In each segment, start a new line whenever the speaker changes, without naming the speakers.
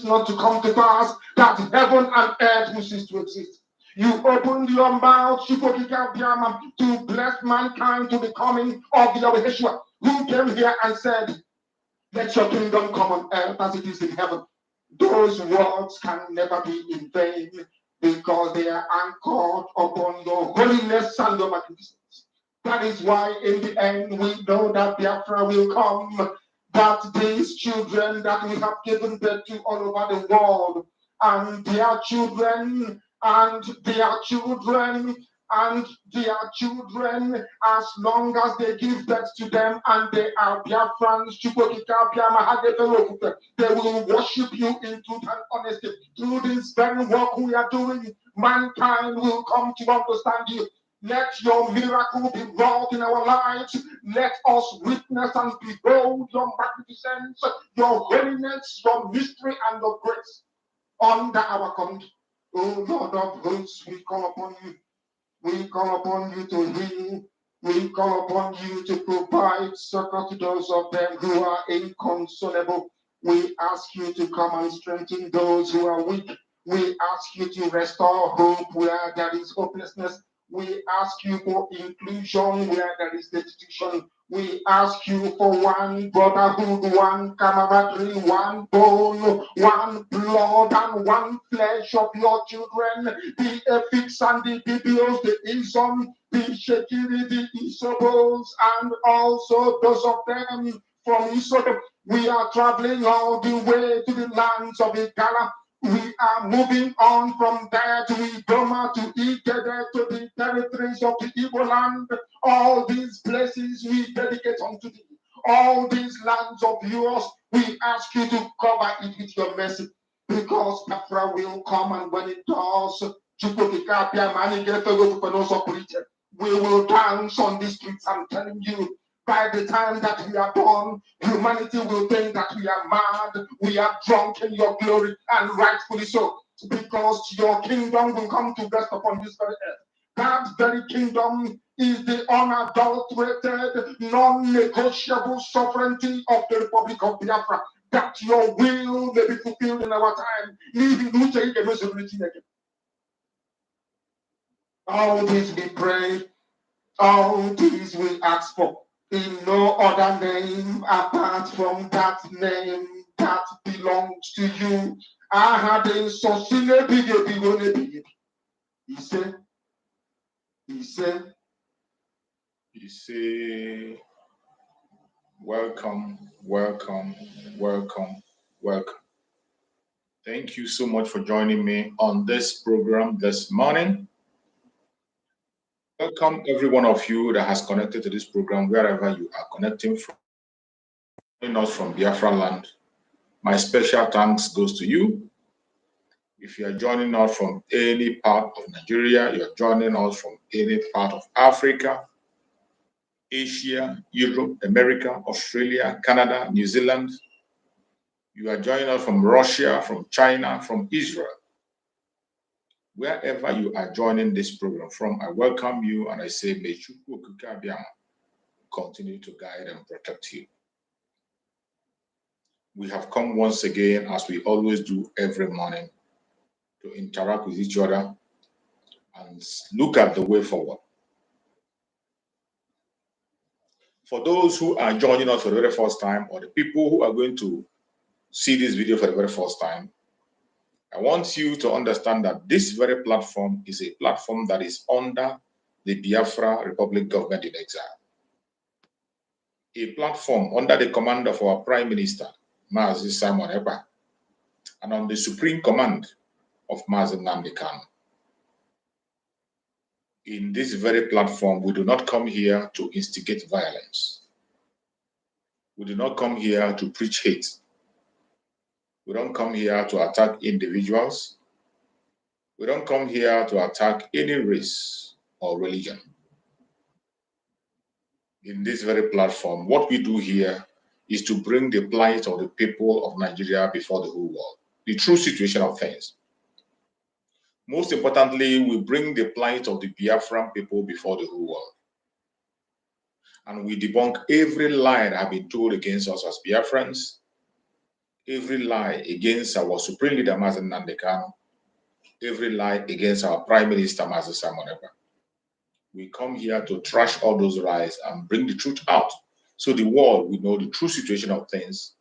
Not to come to pass, that heaven and earth will cease to exist. You opened your mouth to bless mankind to the coming of the Lord Yeshua, who came here and said, let your kingdom come on earth as it is in heaven. Those words can never be in vain because they are anchored upon your holiness and your magnificence. That is why in the end we know that Biafra will come, that these children that we have given birth to all over the world, and their children, and their children, and their children, as long as they give birth to them and they are Biafrans, they will worship you in truth and honesty. Through this very work we are doing, mankind will come to understand you. Let your miracle be wrought in our lives. Let us witness and behold your magnificence, your holiness, your mystery, and your grace under our command. O Lord of hosts, we call upon you. We call upon you to heal. We call upon you to provide succor to those of them who are inconsolable. We ask you to come and strengthen those who are weak. We ask you to restore hope where there is hopelessness. We ask you for inclusion where there is destitution. We ask you for one brotherhood, one camaraderie, one bone, one blood, and one flesh of your children. The Epics and the Bibios, the Izon, the Shekiri, the Isobos, and also those of them from Isodom. We are traveling all the way to the lands of Igala. We are moving on from there to Idoma, to Igede, to the territories of the Igbo land. All these places we dedicate unto thee. All these lands of yours, we ask you to cover it with your mercy. Because Biafra will come, and when it does, we will dance on the streets. I'm telling you. By the time that we are done, humanity will think that we are mad, we are drunk in your glory, and rightfully so, because your kingdom will come to rest upon this very earth. That very kingdom is the unadulterated, non-negotiable sovereignty of the Republic of Biafra, that your will may be fulfilled in our time. All this we pray, all this we ask for. In no other name apart from that name that belongs to you. I had a socine big. He said, welcome. Thank you so much for joining me on this program this morning.
Welcome every one of you that has connected to this program, wherever you are connecting from, joining us from Biafra land. My special thanks goes to you. If you are joining us from any part of Nigeria, you are joining us from any part of Africa, Asia, Europe, America, Australia, Canada, New Zealand. You are joining us from Russia, from China, from Israel. Wherever you are joining this program from, I welcome you and I say, may Chukwu Okike Abiama continue to guide and protect you. We have come once again, as we always do every morning, to interact with each other and look at the way forward. For those who are joining us for the very first time, or the people who are going to see this video for the very first time, I want you to understand that this very platform is a platform that is under the Biafra Republic Government in Exile. A platform under the command of our Prime Minister, Mazi Simon Ekpa, and on the supreme command of Mazi Nnamdi Kanu. In this very platform, we do not come here to instigate violence. We do not come here to preach hate. We don't come here to attack individuals. We don't come here to attack any race or religion. In this very platform, what we do here is to bring the plight of the people of Nigeria before the whole world, the true situation of things. Most importantly, we bring the plight of the Biafran people before the whole world. And we debunk every lie that has been told against us as Biafrans, every lie against our supreme leader, Mazi Nnamdi Kanu, every lie against our Prime Minister, Mazi Simon Ekpa. We come here to trash all those lies and bring the truth out so the world will know the true situation of things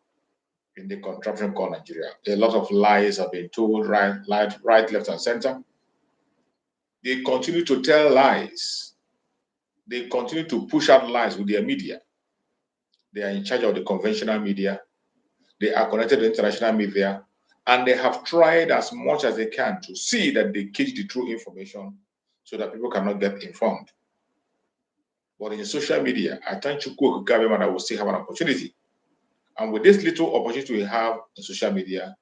in the contraption called Nigeria. A lot of lies have been told right, left, and center. They continue to tell lies. They continue to push out lies with their media. They are in charge of the conventional media. They are connected to international media. And they have tried as much as they can to see that they catch the true information so that people cannot get informed. But in social media, I thank Chukwu Okike Abiama that will still have an opportunity. And with this little opportunity we have in social media,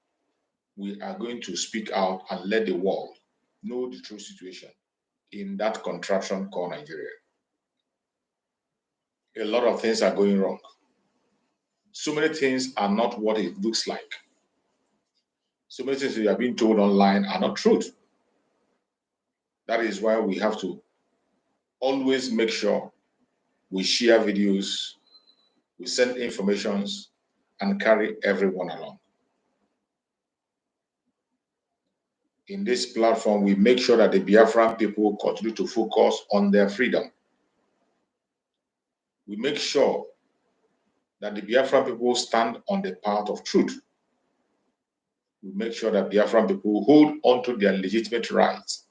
we are going to speak out and let the world know the true situation in that contraption called Nigeria. A lot of things are going wrong. So many things are not what it looks like. So many things we are being told online are not truth. That is why we have to always make sure we share videos, we send informations, and carry everyone along. In this platform, we make sure that the Biafran people continue to focus on their freedom. We make sure that the Biafran people stand on the path of truth. We make sure that Biafran people hold on to their legitimate rights,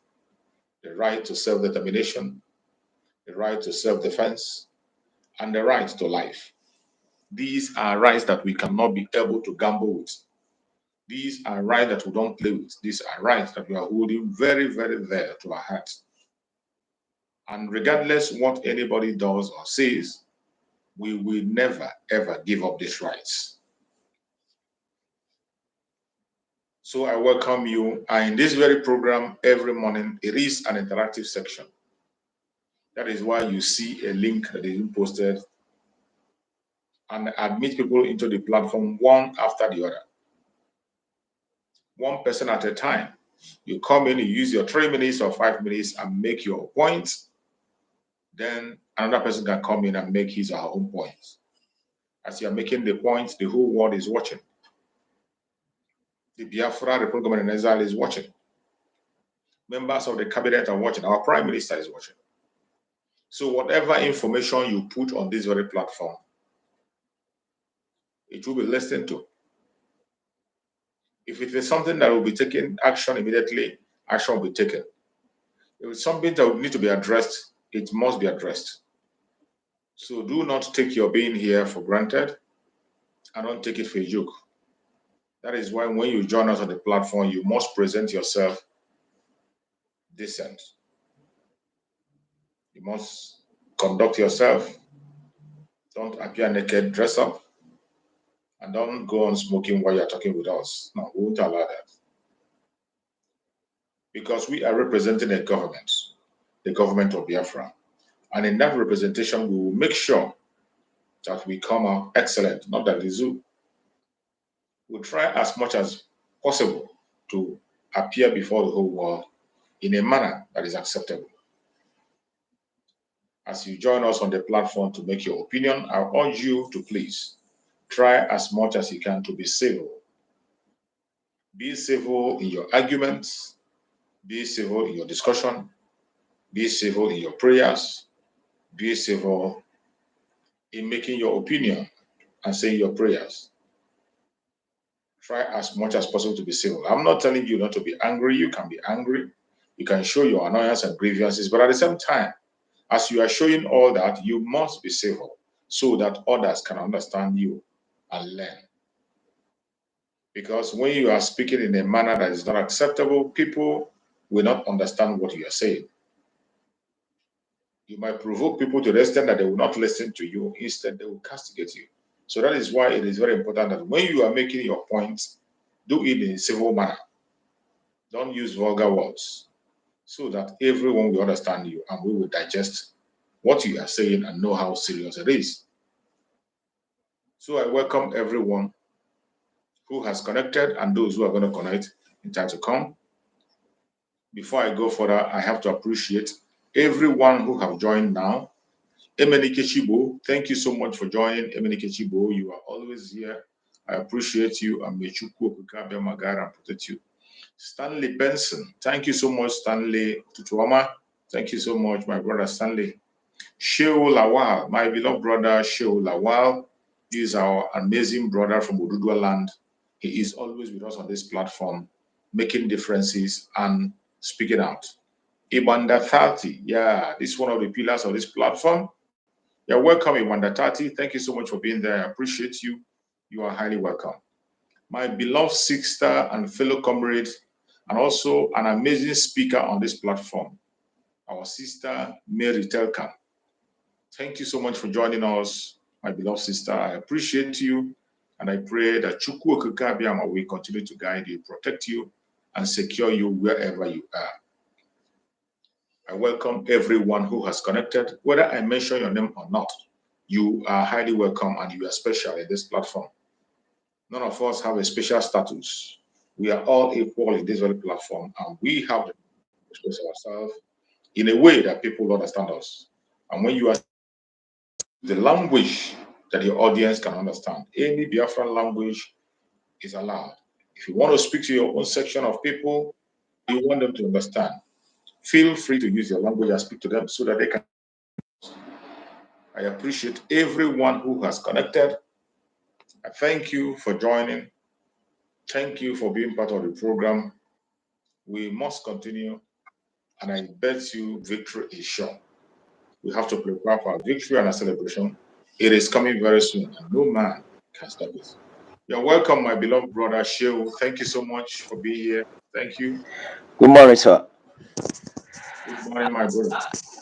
the right to self-determination, the right to self-defense, and the right to life. These are rights that we cannot be able to gamble with. These are rights that we don't play with. These are rights that we are holding very, very dear to our hearts. And regardless what anybody does or says, we will never, ever give up these rights. So I welcome you. And in this very program, every morning, it is an interactive section. That is why you see a link that is posted and admit people into the platform one after the other. One person at a time. You come in, you use your 3 minutes or 5 minutes and make your points. Then another person can come in and make his or her own points. As you are making the points, the whole world is watching. The Biafra Republic Government in Exile is watching. Members of the cabinet are watching. Our Prime Minister is watching. So whatever information you put on this very platform, it will be listened to. If it is something that will be taken action immediately, action will be taken. If it's something that will need to be addressed, it must be addressed. So do not take your being here for granted and don't take it for a joke. That is why when you join us on the platform, you must present yourself decent. You must conduct yourself. Don't appear naked, dress up, and don't go on smoking while you're talking with us. No, we won't allow that. Because we are representing a government, the government of Biafra. And in that representation, we will make sure that we come out excellent, not that the zoo. We'll try as much as possible to appear before the whole world in a manner that is acceptable. As you join us on the platform to make your opinion, I urge you to please try as much as you can to be civil. Be civil in your arguments, be civil in your discussion, be civil in your prayers, be civil in making your opinion and saying your prayers. Try as much as possible to be civil. I'm not telling you not to be angry. You can be angry. You can show your annoyance and grievances, but at the same time, as you are showing all that, you must be civil so that others can understand you and learn. Because when you are speaking in a manner that is not acceptable, people will not understand what you are saying. You might provoke people to the extent that they will not listen to you. Instead, they will castigate you. So that is why it is very important that when you are making your point, do it in a civil manner. Don't use vulgar words so that everyone will understand you and we will digest what you are saying and know how serious it is. So I welcome everyone who has connected and those who are going to connect in time to come. Before I go further, I have to appreciate everyone who have joined now. Emenike Chibo, thank you so much for joining. Emenike Chibo, you are always here. I appreciate you. And may Chukwu Okike Magara and protect you. Stanley Benson, thank you so much, Stanley Tutuama. Thank you so much, my brother Stanley. Shehu Lawal, my beloved brother Shehu Lawal, he is our amazing brother from Ududua land. He is always with us on this platform, making differences and speaking out. Ibanda 30, yeah, this is one of the pillars of this platform. You're welcome, Ibanda 30. Thank you so much for being there. I appreciate you. You are highly welcome. My beloved sister and fellow comrade, and also an amazing speaker on this platform, our sister Mary Telka. Thank you so much for joining us, my beloved sister. I appreciate you, and I pray that Chukwu Okike Abiyama will continue to guide you, protect you, and secure you wherever you are. I welcome everyone who has connected. Whether I mention your name or not, you are highly welcome and you are special in this platform. None of us have a special status. We are all equal in this very platform, and we have to express ourselves in a way that people understand us. And when you are the language that your audience can understand, any Biafran language is allowed. If you want to speak to your own section of people, you want them to understand, feel free to use your language and speak to them so that they can. I appreciate everyone who has connected. I thank you for joining. Thank you for being part of the program. We must continue, and I bet you victory is sure. We have to prepare for our victory and our celebration. It is coming very soon, and no man can stop it. You're welcome, my beloved brother Shehu. Thank you so much for being here. Thank you.
Good morning, sir.
Good morning, my brother.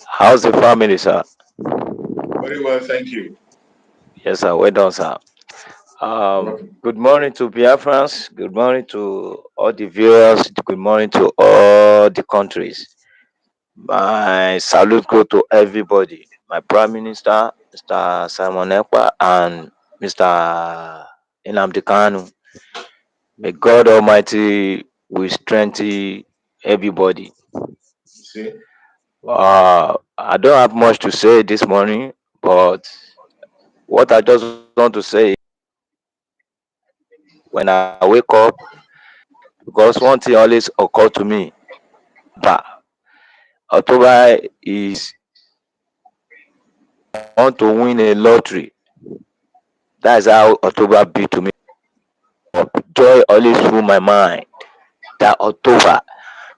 How's the family, sir?
Very well, thank you.
Yes, sir. Well done, sir.
You're welcome.
Good morning to Biafrans. Good morning to all the viewers. Good morning to all the countries. My salute go to everybody. My Prime Minister, Mr. Simon Ekpa, and Mr. Nnamdi Kanu. May God Almighty will strengthen everybody.
You see?
I don't have much to say this morning, but what I just want to say when I wake up, because one thing always occurred to me, but October is I want to win a lottery. That's how October be to me. Joy always through my mind. That October,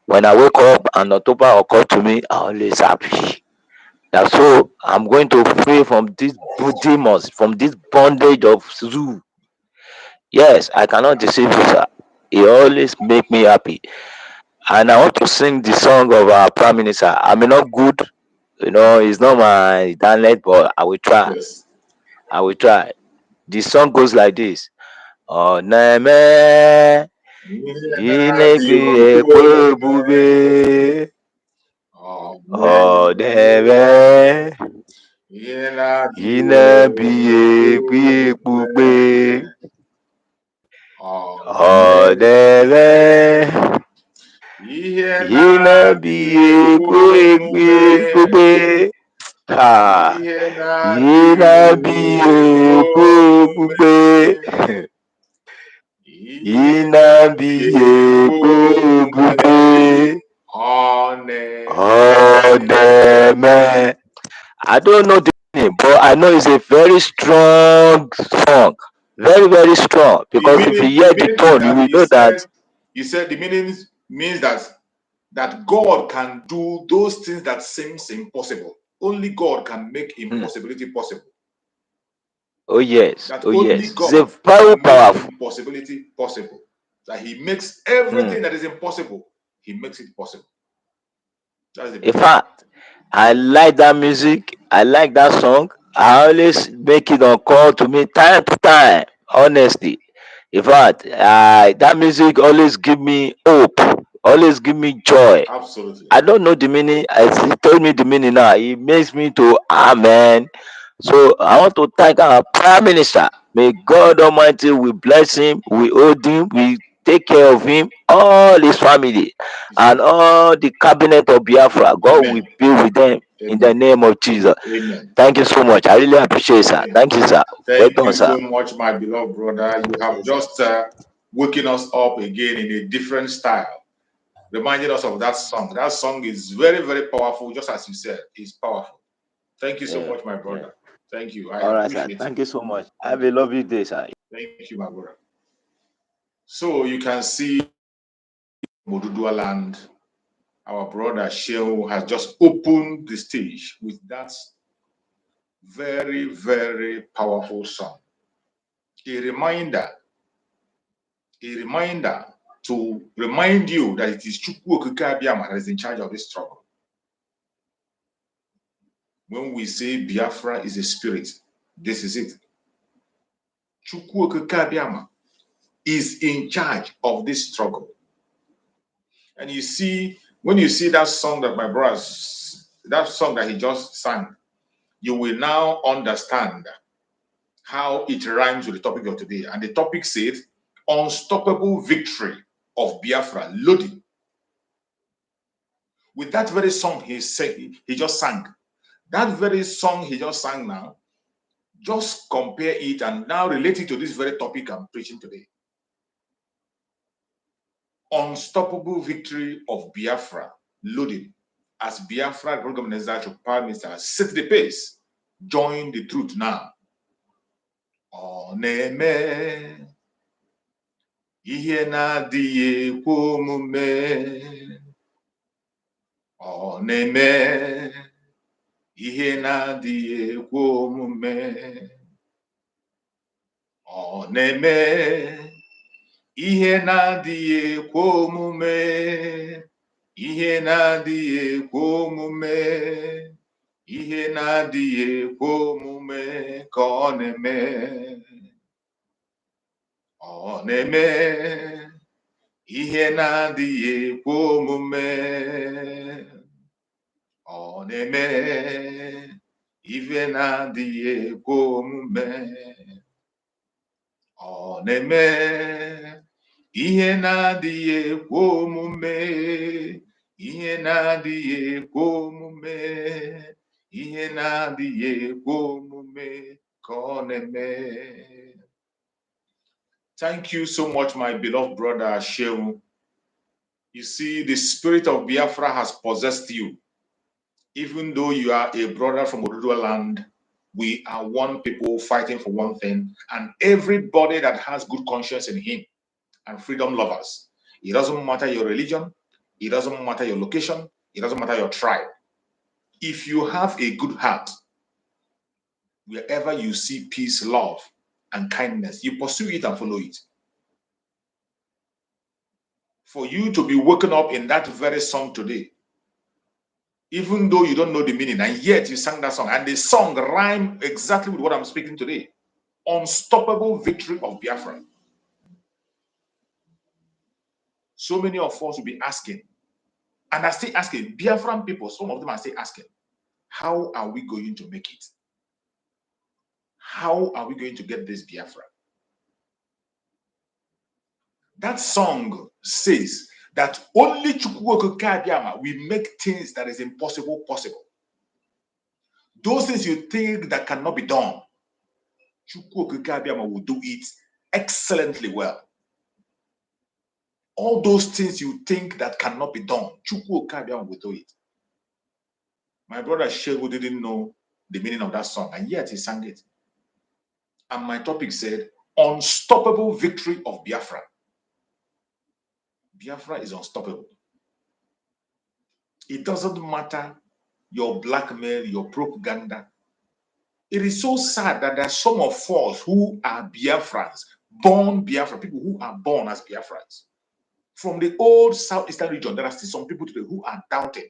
when I wake up and October occurred to me, I always happy. That's so I'm going to free from this demons, from this bondage of zoo. Yes, I cannot deceive you, sir. It always make me happy. And I want to sing the song of our Prime Minister. I may not good You know, it's not my talent, but I will try.
Yes.
I will try. The song goes like this. Oneme inegbi ekwe ebube. Oneme inegbi ekwe ebube. Oneme inegbi ekwe ebube. Ha. Inegbi ekwe ebube. Inabi ekwe ebube. Oneme. I don't know the name, but I know it's a very strong song. Very, very strong. Because if you hear the
The
tone, you
that
will know that.
he said the meaning means that God can do those things that seems impossible. Only God can make impossibility possible.
Oh yes.
That
Oh
only
yes. It's a
God
very
can make
powerful.
impossibility possible. That He makes everything that is impossible, He makes it possible. That's the
In
beauty.
fact, I like that music. I like that song. I always make it on call to me time to time. Honestly. In fact, that music always give me hope. Always give me joy.
Absolutely.
I don't know the meaning. As he told me the meaning now, it makes me to amen. So I want to thank our Prime Minister. May God Almighty we bless him, we hold him, we take care of him, all his family, and all the cabinet of Biafra. God will
Amen.
be with them in the
Amen.
name of Jesus.
Amen.
Thank you so much. I really appreciate it, sir.
Amen.
Thank you, sir. Well
Thank
done,
you
sir.
so much, my beloved brother. You have just woken us up again in a different style, reminding us of that song. That song is very, very powerful, just as you said, it's powerful. Thank you so
Yeah,
much, my
yeah.
brother. Thank you. I
All right, sir.
appreciate you.
Thank you so much.
Thank
Have a
you.
lovely day, sir.
Thank you, my brother. So you can see Modudua land. Our brother Sheo has just opened the stage with that very, very powerful song. A reminder to remind you that it is Chukwu Okike Abiyama that is in charge of this struggle. When we say Biafra is a spirit, this is it. Chukwu Okike Abiyama is in charge of this struggle. And you see, when you see that song that my brothers, that song that he just sang, you will now understand how it rhymes with the topic of today. And the topic says, unstoppable victory of Biafra, loading. With that very song he just sang, that very song he just sang now, just compare it and now relate it to this very topic I'm preaching today. Unstoppable victory of Biafra, loading. As Biafra Prime Minister set the pace, join the truth now. Oneme ihe na-adịghị ekwe omume. Oneme ihe na-adịghị ekwe omume. Oneme ihe na-adịghị ekwe omume. Ihe na-adịghị ekwe omume. Ihe na-adịghị ekwe omume ka ọ na-eme. Ọ na-eme ihe na-adịghị ekwe omume. Ọ na-eme ihe na-adịghị ekwe omume. Ọ na-eme ihe na-adịghị ekwe omume. Ihe na-adịghị ekwe omume. Ihe na-adịghị ekwe omume ka ọ na-eme. Thank you so much, my beloved brother Shehu. You see, the spirit of Biafra has possessed you. Even though you are a brother from Oduduwa land, we are one people fighting for one thing, and everybody that has good conscience in him and freedom lovers. It doesn't matter your religion, it doesn't matter your location, it doesn't matter your tribe. If you have a good heart, wherever you see peace, love, and kindness, you pursue it and follow it. For you to be woken up in that very song today, even though you don't know the meaning, and yet you sang that song, and the song rhymed exactly with what I'm speaking today. Unstoppable victory of Biafra. So many of us will be asking, and are still asking, Biafran people, some of them are still asking, how are we going to make it? How are we going to get this Biafra? That song says that only Chukwuoke Kabiama will make things that is impossible possible. Those things you think that cannot be done, Chukwuoke Kabiama will do it excellently well. All those things you think that cannot be done, Chukwuoke Kabiama will do it. My brother Shehu didn't know the meaning of that song, and yet he sang it. And my topic said, unstoppable victory of Biafra. Biafra is unstoppable. It doesn't matter your blackmail, your propaganda. It is so sad that there are some of us who are Biafrans, born Biafra, people who are born as Biafrans. From the old southeastern region, there are still some people today who are doubting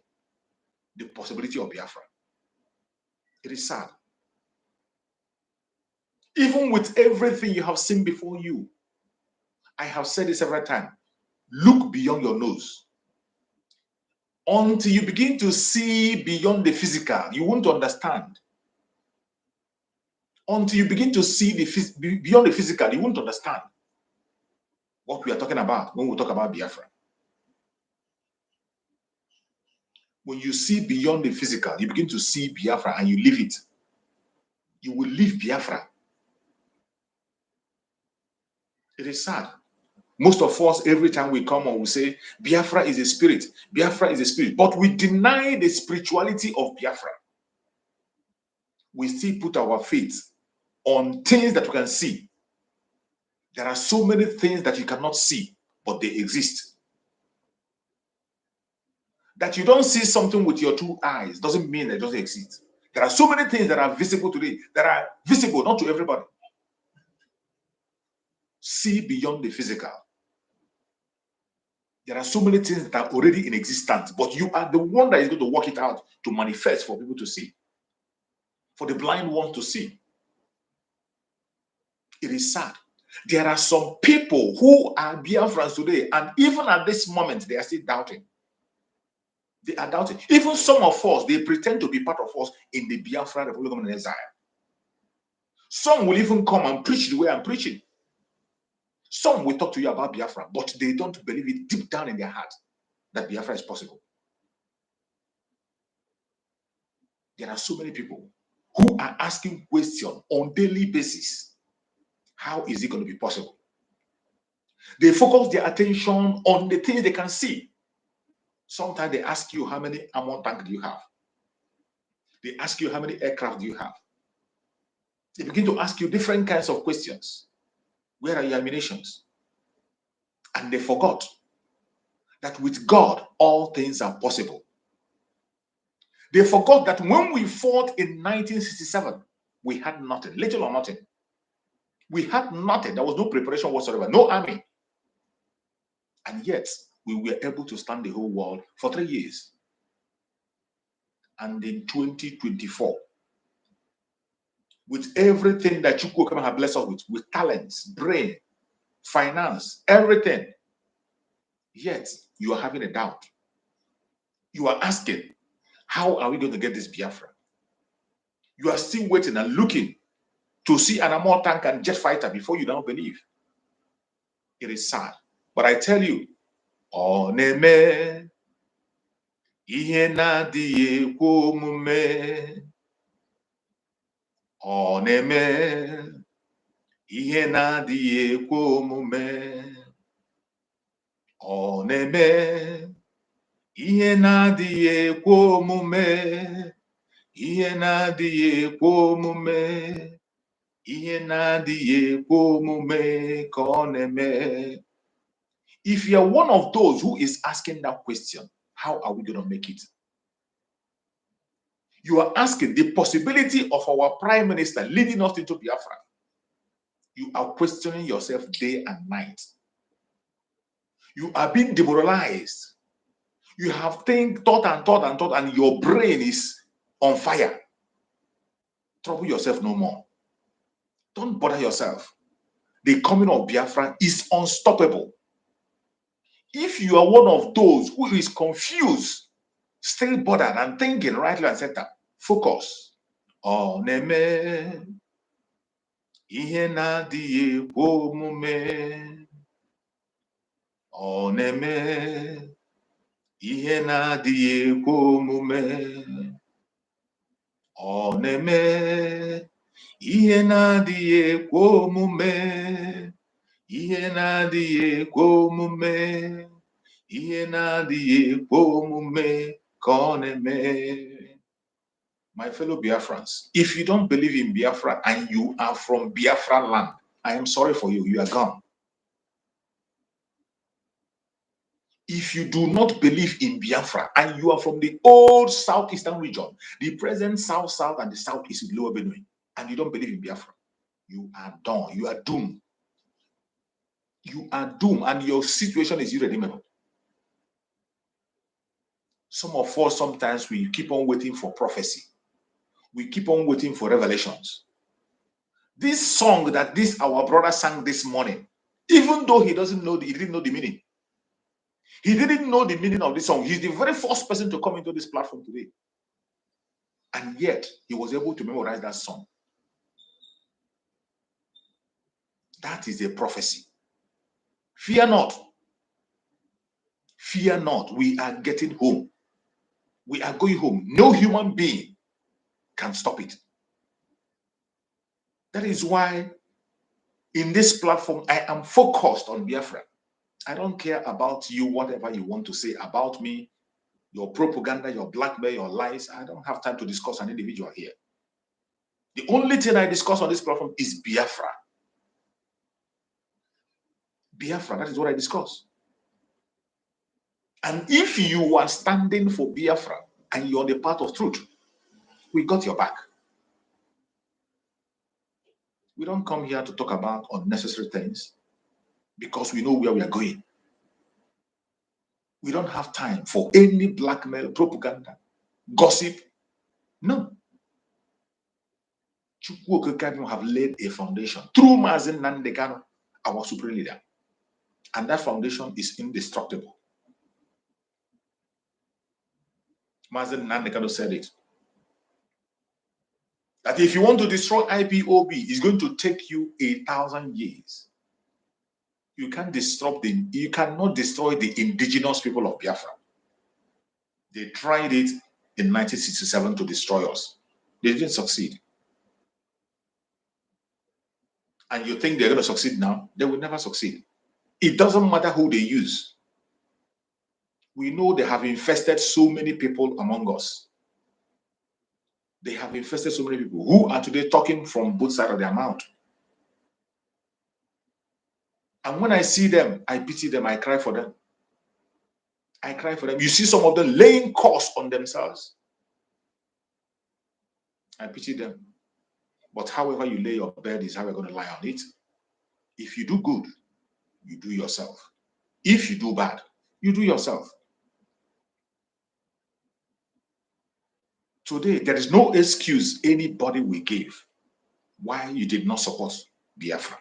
the possibility of Biafra. It is sad. Even with everything you have seen before you, I have said it several times, look beyond your nose. Until you begin to see beyond the physical, you won't understand. Until you begin to see beyond the physical, you won't understand what we are talking about when we talk about Biafra. When you see beyond the physical, you begin to see Biafra and you live it. You will live Biafra. It is sad. Most of us, every time we come on, we say, Biafra is a spirit. Biafra is a spirit. But we deny the spirituality of Biafra. We still put our faith on things that we can see. There are so many things that you cannot see, but they exist. That you don't see something with your two eyes doesn't mean that it doesn't exist. There are so many things that are visible today, that are visible, not to everybody. See beyond the physical. There are so many things that are already in existence, but you are the one that is going to work it out to manifest for people to see, for the blind ones to see. It is sad. There are some people who are Biafrans today, and even at this moment, they are still doubting. They are doubting. Even some of us, they pretend to be part of us in the Biafra Republic of Exile. Some will even come and preach the way I'm preaching. Some will talk to you about Biafra, but they don't believe it deep down in their heart that Biafra is possible. There are so many people who are asking questions on a daily basis. How is it going to be possible? They focus their attention on the things they can see. Sometimes they ask you, how many ammo tanks do you have? They ask you, how many aircraft do you have? They begin to ask you different kinds of questions. Where are your ammunitions? And they forgot that with God, all things are possible. They forgot that when we fought in 1967, we had nothing, little or nothing. We had nothing. There was no preparation whatsoever, no army. And yet, we were able to stand the whole world for 3 years. And in 2024, with everything that Chukwuoke have blessed us with talents, brain, finance, everything, yet you are having a doubt. You are asking, how are we going to get this Biafra? You are still waiting and looking to see an armor tank and jet fighter before you don't believe. It is sad. But I tell you, Oneme, ihe na-adịghị ekwe omume. Oneme, ihe na-adịghị ekwe omume. Oneme, ihe na-adịghị ekwe omume. Ihe na-adịghị ekwe omume. Ihe na-adịghị ekwe omume ka ọ na-eme. If you are one of those who is asking that question, how are we going to make it? You are asking the possibility of our prime minister leading us into Biafra. You are questioning yourself day and night. You are being demoralized. You have thought, and your brain is on fire. Trouble yourself no more. Don't bother yourself. The coming of Biafra is unstoppable. If you are one of those who is confused, still bothered and thinking rightly and center, focus. Oh, neme, ihe na-adịghị ekwe omume. Oh, neme, ihe na-adịghị ekwe omume. Oh, neme, ihe na-adịghị ekwe omume. Ihe na-adịghị ekwe omume. Ihe na-adịghị ekwe omume ka ọ na-eme. My fellow Biafrans, if you don't believe in Biafra and you are from Biafra land, I am sorry for you, you are gone. If you do not believe in Biafra and you are from the old southeastern region, the present south and the southeast is Lower Benue, and you don't believe in Biafra, you are done. You are doomed. You are doomed, and your situation is irredeemable. Some of us, sometimes we keep on waiting for prophecy. We keep on waiting for revelations. This song that our brother sang this morning, even though he didn't know the meaning. He didn't know the meaning of this song. He's the very first person to come into this platform today. And yet, he was able to memorize that song. That is a prophecy. Fear not. Fear not. We are getting home. We are going home. No human being can stop it. That is why in this platform, I am focused on Biafra. I don't care about you, whatever you want to say about me, your propaganda, your blackmail, your lies. I don't have time to discuss an individual here. The only thing I discuss on this platform is Biafra. Biafra, that is what I discuss. And if you are standing for Biafra and you're on the path of truth, we got your back. We don't come here to talk about unnecessary things because we know where we are going. We don't have time for any blackmail, propaganda, gossip. No. Chukwu have laid a foundation through Mazen Nandekano, our supreme leader. And that foundation is indestructible. Mazen Nandekano said it. That if you want to destroy IPOB, it's going to take you 1,000 years. You cannot destroy the indigenous people of Biafra. They tried it in 1967 to destroy us. They didn't succeed. And you think they're going to succeed now? They will never succeed. It doesn't matter who they use. We know they have infested so many people among us. They have infested so many people who are today talking from both sides of their mouth. And when I see them, I pity them, I cry for them. I cry for them. You see some of them laying curse on themselves. I pity them. But however you lay your bed is how you're going to lie on it. If you do good, you do yourself. If you do bad, you do yourself. Today, there is no excuse anybody will give why you did not support Biafra.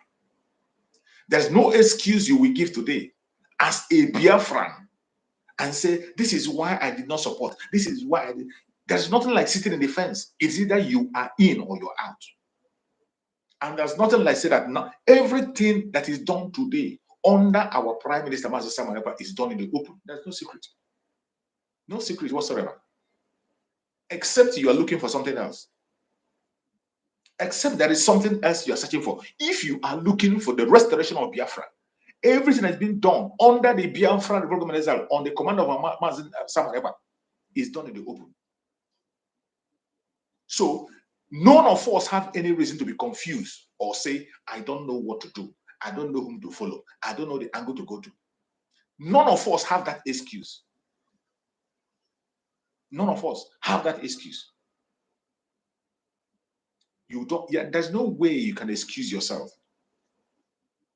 There's no excuse you will give today as a Biafran and say, this is why I did not support. This is why I did. There's nothing like sitting in the fence. It's either you are in or you're out. And there's nothing like say that now everything that is done today under our Prime Minister, Master Samuel, is done in the open. There's no secret. No secret whatsoever. Except you are looking for something else. Except there is something else you are searching for. If you are looking for the restoration of Biafra, everything has been done under the Biafra Development on the command of Mazen Samareba is done in the open. So none of us have any reason to be confused or say, I don't know what to do. I don't know whom to follow. I don't know the angle to go to. None of us have that excuse. None of us have that excuse. You don't, there's no way you can excuse yourself.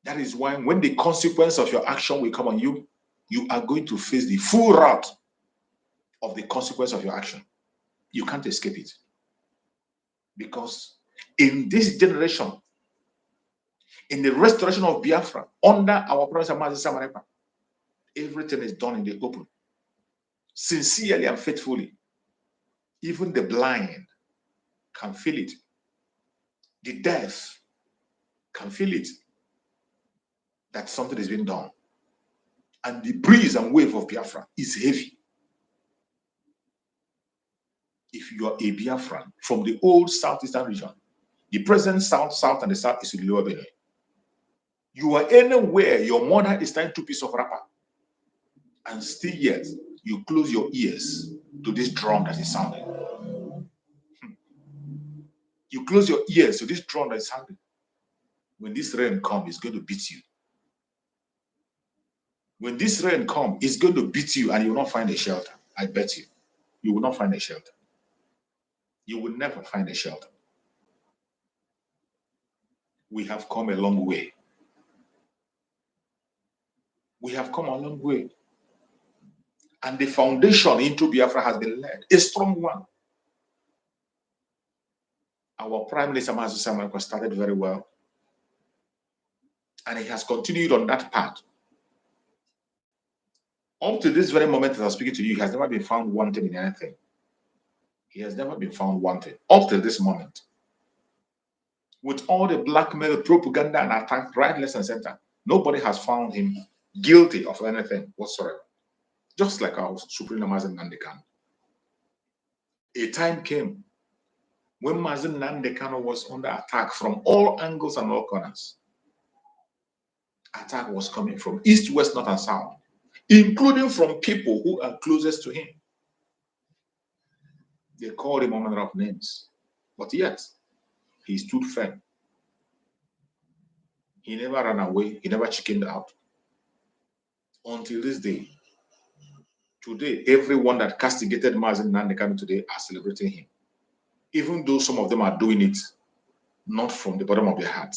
That is why when the consequence of your action will come on you, you are going to face the full wrath of the consequence of your action. You can't escape it. Because in this generation, in the restoration of Biafra, under our Prophet Samarepa, everything is done in the open, sincerely and faithfully. Even the blind can feel it. The deaf can feel it, that something is being done. And the breeze and wave of Biafra is heavy. If you are a Biafran from the old southeastern region, the present south, and the south is in Lower Benue. You are anywhere, your mother is tying 2 pieces of wrapper, and still yet you close your ears to this drum that is sounding. You close your ears to this drum that is sounding. When this rain comes, it's going to beat you. When this rain comes, it's going to beat you and you will not find a shelter. I bet you. You will not find a shelter. You will never find a shelter. We have come a long way. We have come a long way. And the foundation into Biafra has been laid, a strong one. Our Prime Minister Mazi Samuel started very well. And he has continued on that path. Up to this very moment that I'm speaking to you, he has never been found wanting in anything. He has never been found wanting up to this moment. With all the blackmail, propaganda, and attack right, left, and center, nobody has found him guilty of anything whatsoever. Just like our Supreme Mazen Nandekan. A time came when Mazen Nandekan was under attack from all angles and all corners. Attack was coming from east, west, north, and south, including from people who are closest to him. They called him all manner of names, but yet he stood firm. He never ran away. He never chickened out. Until this day. Today, everyone that castigated Mazen Nandekan today are celebrating him. Even though some of them are doing it not from the bottom of their heart.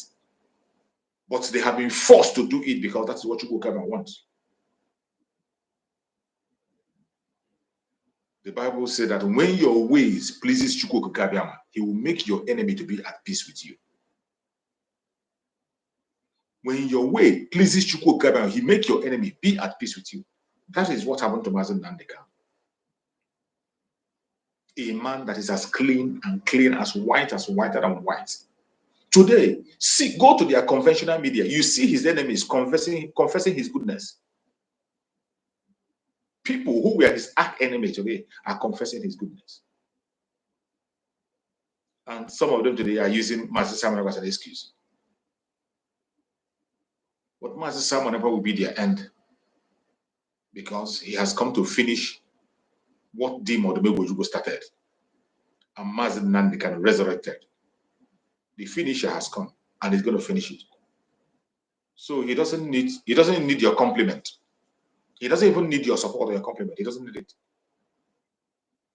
But they have been forced to do it because that's what Chukwukabia wants. The Bible said that when your ways pleases Chukwukabia, he will make your enemy to be at peace with you. When your way pleases Chukwukabia, he make your enemy be at peace with you. That is what happened to Mazen Nandekan. A man that is as clean as whiter than white. Today, see, go to their conventional media. You see his enemies confessing his goodness. People who were his arch enemy today are confessing his goodness. And some of them today are using Mazi Samuel as an excuse. But Mazi Samuel will be their end. Because he has come to finish what Dimo the Megojugo started. And Mazi Nandekan resurrected. The finisher has come and he's going to finish it. So he doesn't need your compliment. He doesn't even need your support or your compliment. He doesn't need it.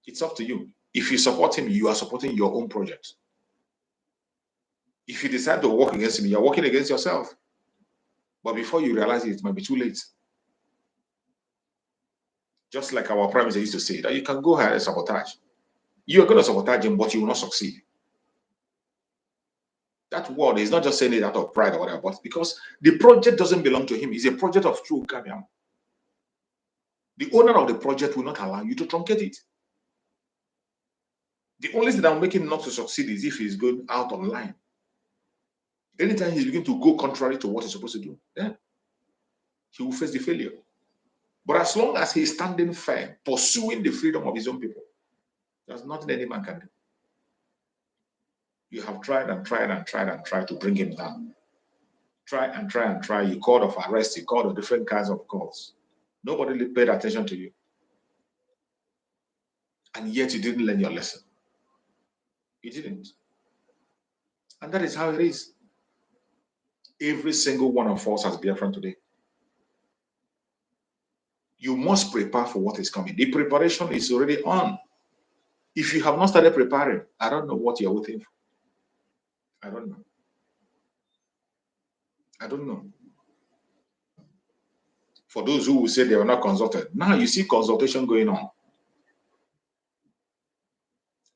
It's up to you. If you support him, you are supporting your own project. If you decide to work against him, you're working against yourself. But before you realize it might be too late. Just like our Prime Minister used to say, that you can go ahead and sabotage. You are going to sabotage him, but you will not succeed. That word is not just saying it out of pride or whatever, but because the project doesn't belong to him. It's a project of Chukwukabia. The owner of the project will not allow you to truncate it. The only thing that will make him not to succeed is if he's going out of line. Anytime he's beginning to go contrary to what he's supposed to do, then he will face the failure. But as long as he's standing firm, pursuing the freedom of his own people, there's nothing any man can do. You have tried and tried and tried and tried to bring him down. Try and try and try. You called of arrest, you called of different kinds of calls. Nobody paid attention to you. And yet you didn't learn your lesson. You didn't. And that is how it is. Every single one of us has Biafran today. You must prepare for what is coming. The preparation is already on. If you have not started preparing, I don't know what you're waiting for. I don't know. I don't know. For those who will say they were not consulted, now you see consultation going on.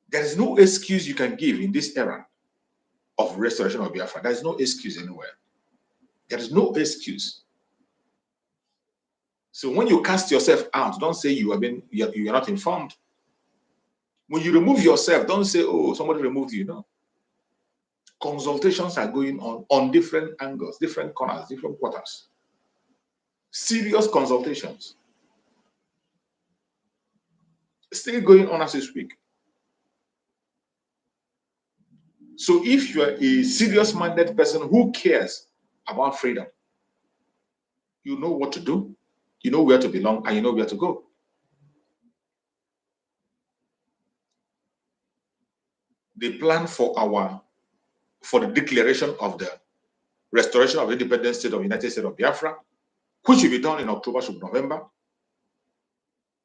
There is no excuse you can give in this era of restoration of Biafra. There is no excuse anywhere. There is no excuse. So when you cast yourself out, don't say you are not informed. When you remove yourself, don't say, oh, somebody removed you. No. Consultations are going on different angles, different corners, different quarters. Serious consultations. Still going on as we speak. So if you are a serious-minded person who cares about freedom, you know what to do, you know where to belong, and you know where to go. The plan for the declaration of the restoration of the independent state of the United States of Biafra, which will be done in October to November,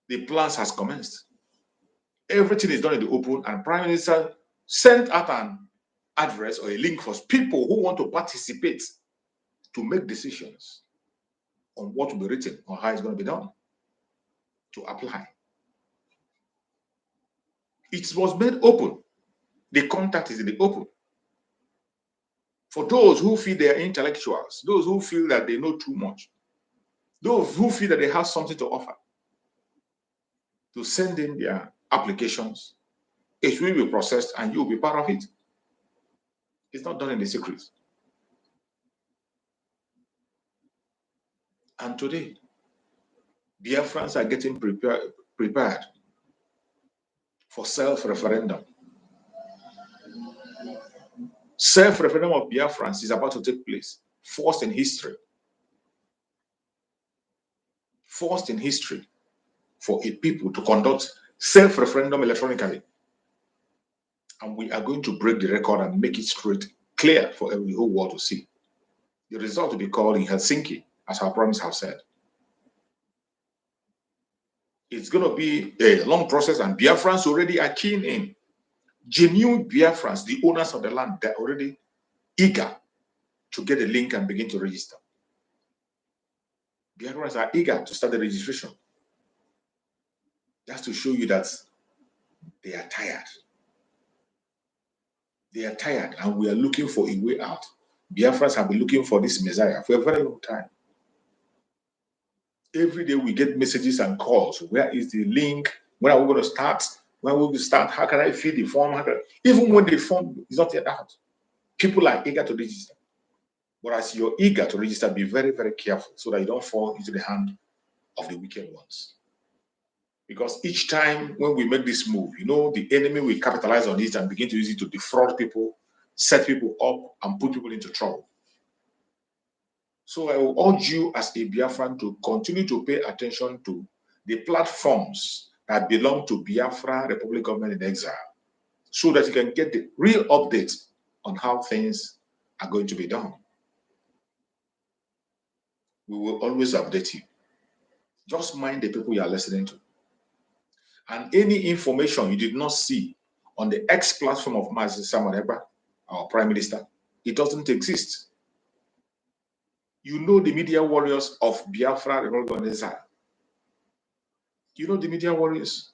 the plans has commenced. Everything is done in the open, and Prime Minister sent out an address or a link for people who want to participate to make decisions on what will be written or how it's going to be done to apply. It was made open. The contact is in the open. For those who feel they are intellectuals, those who feel that they know too much, those who feel that they have something to offer, to send in their applications, it will be processed and you'll be part of it. It's not done in the secret. And today, Biafrans are getting prepared for self-referendum. Self-referendum of Biafrans is about to take place, first in history. First in history for a people to conduct self-referendum electronically. And we are going to break the record and make it straight, clear for every whole world to see. The result will be called in Helsinki, as our promise have said. It's going to be a long process, and Biafrans already are keen in. Genuine Biafrans, the owners of the land, they're already eager to get a link and begin to register. Biafrans are eager to start the registration. That's to show you that they are tired. They are tired, and we are looking for a way out. Biafrans have been looking for this Messiah for a very long time. Every day we get messages and calls. Where is the link? When are we going to start? When will we start? How can I fill the form? Even when the form is not yet out, people are eager to register. But as you're eager to register, be very, very careful so that you don't fall into the hand of the wicked ones. Because each time when we make this move, you know, the enemy will capitalize on it and begin to use it to defraud people, set people up, and put people into trouble. So I will urge you as a Biafran to continue to pay attention to the platforms that belong to Biafra Republic Government in Exile, so that you can get the real updates on how things are going to be done. We will always update you. Just mind the people you are listening to. And any information you did not see on the X platform of Mazi Samaneba, our Prime Minister, it doesn't exist. You know the media warriors of Biafra Republic of Exile. You know the media warriors.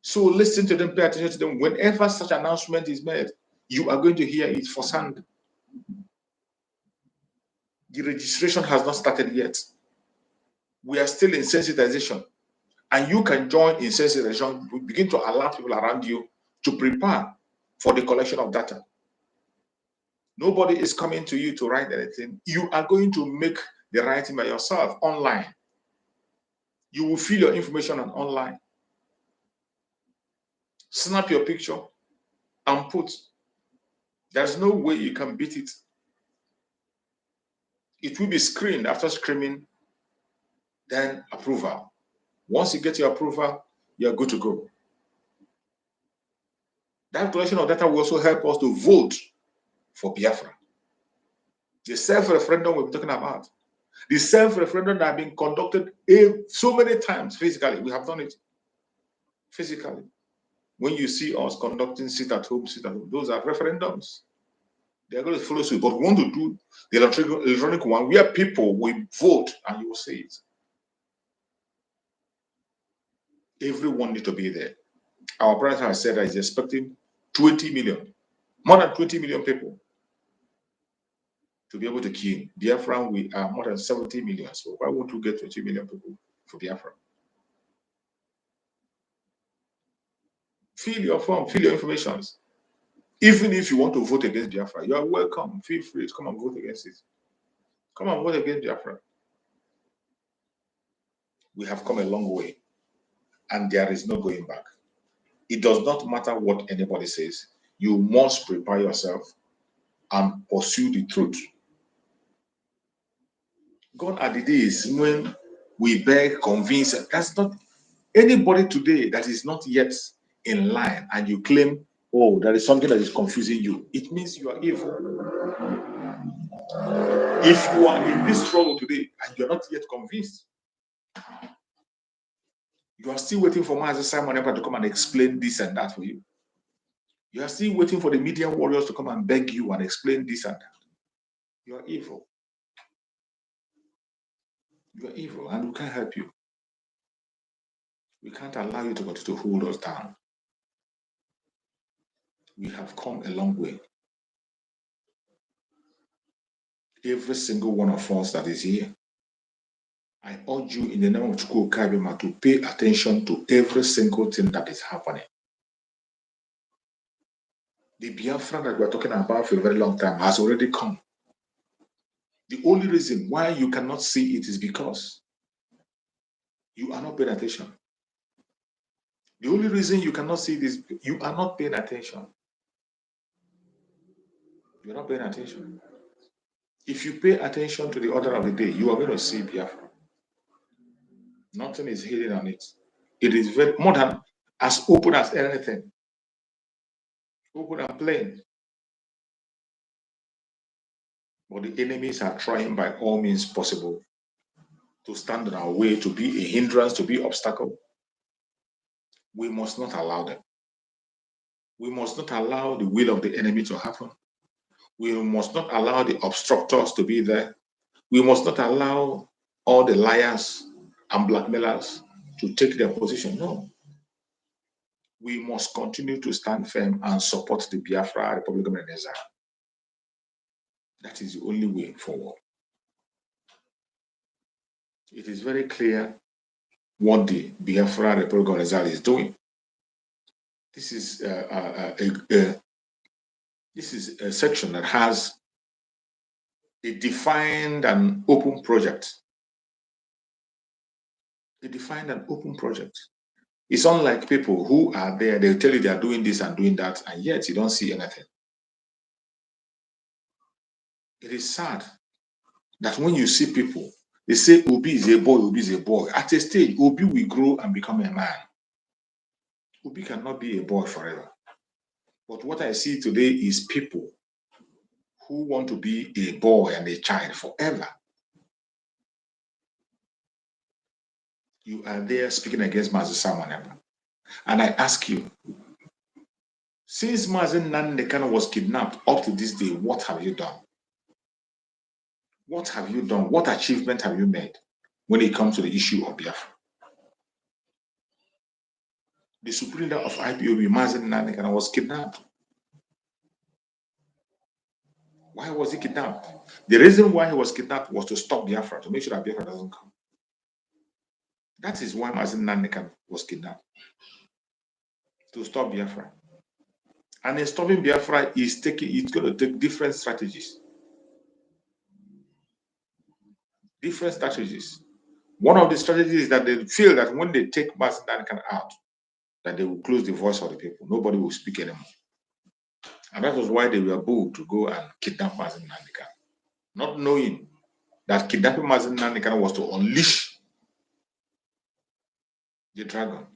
So listen to them, pay attention to them. Whenever such announcement is made, you are going to hear it firsthand. The registration has not started yet. We are still in sensitization. And you can join in sensitization. We begin to alert people around you to prepare for the collection of data. Nobody is coming to you to write anything. You are going to make the writing by yourself online. You will fill your information on online. Snap your picture and put. There's no way you can beat it. It will be screened. After screening, then approval. Once you get your approval, you're good to go. That collection of data will also help us to vote for Biafra. The self-referendum we're talking about. The self-referendum that have been conducted so many times physically. We have done it physically. When you see us conducting sit-at-home, those are referendums. They're going to follow suit. But we want to do the electronic one where people will vote and you will see it. Everyone needs to be there. Our president has said that he's expecting 20 million, more than 20 million people to be able to kill. Biafra, we are more than 70 million. So why won't we get 20 million people for Biafra? Fill your form, fill your information. Even if you want to vote against Biafra, you are welcome. Feel free to come and vote against it. Come and vote against Biafra. We have come a long way, and there is no going back. It does not matter what anybody says. You must prepare yourself and pursue the truth. God are the days when we beg, convince. That's not anybody today that is not yet in line, and you claim, oh, there is something that is confusing you. It means you are evil. If you are in this struggle today and you're not yet convinced, you are still waiting for Master Simon Ever to come and explain this and that for you. You are still waiting for the media warriors to come and beg you and explain this and that. You are evil. You are evil, and we can't help you. We can't allow you to continue to hold us down. We have come a long way. Every single one of us that is here, I urge you in the name of Chukwu Kabima to pay attention to every single thing that is happening. The Biafra that we're talking about for a very long time has already come. The only reason why you cannot see it is because you are not paying attention. The only reason you cannot see this, you are not paying attention. You're not paying attention. If you pay attention to the order of the day, you are going to see Biafra. Nothing is hidden on it. It is very more than as open as anything. Open and plain. But the enemies are trying by all means possible to stand in our way, to be a hindrance, to be obstacle. We must not allow them. We must not allow the will of the enemy to happen. We must not allow the obstructors to be there. We must not allow all the liars and blackmailers to take their position. No. We must continue to stand firm and support the Biafra Republic of Nigeria. That is the only way forward. It is very clear what the Biafra Republic of Nigeria is doing. This is a section that has a defined and open project. A defined and open project. It's unlike people who are there, they'll tell you they are doing this and doing that, and yet you don't see anything. It is sad that when you see people, they say Obi is a boy, Obi is a boy. At a stage, Obi will grow and become a man. Obi cannot be a boy forever. But what I see today is people who want to be a boy and a child forever. You are there speaking against Mazi Simon Ekpa. And I ask you, since Mazi Nnamdi was kidnapped up to this day, what have you done? What have you done? What achievement have you made when it comes to the issue of Biafra? The supreme leader of IPOB, Mazi Nnamdi, was kidnapped. Why was he kidnapped? The reason why he was kidnapped was to stop Biafra, to make sure that Biafra doesn't come. That is why Mazi Nnamdi was kidnapped. To stop Biafra. And in stopping Biafra, it's going to take different strategies. Different strategies. One of the strategies is that they feel that when they take Mazi Nnamdi out, that they will close the voice of the people. Nobody will speak anymore. And that was why they were bold to go and kidnap Mazi Nnamdi, not knowing that kidnapping Mazi Nnamdi was to unleash the dragon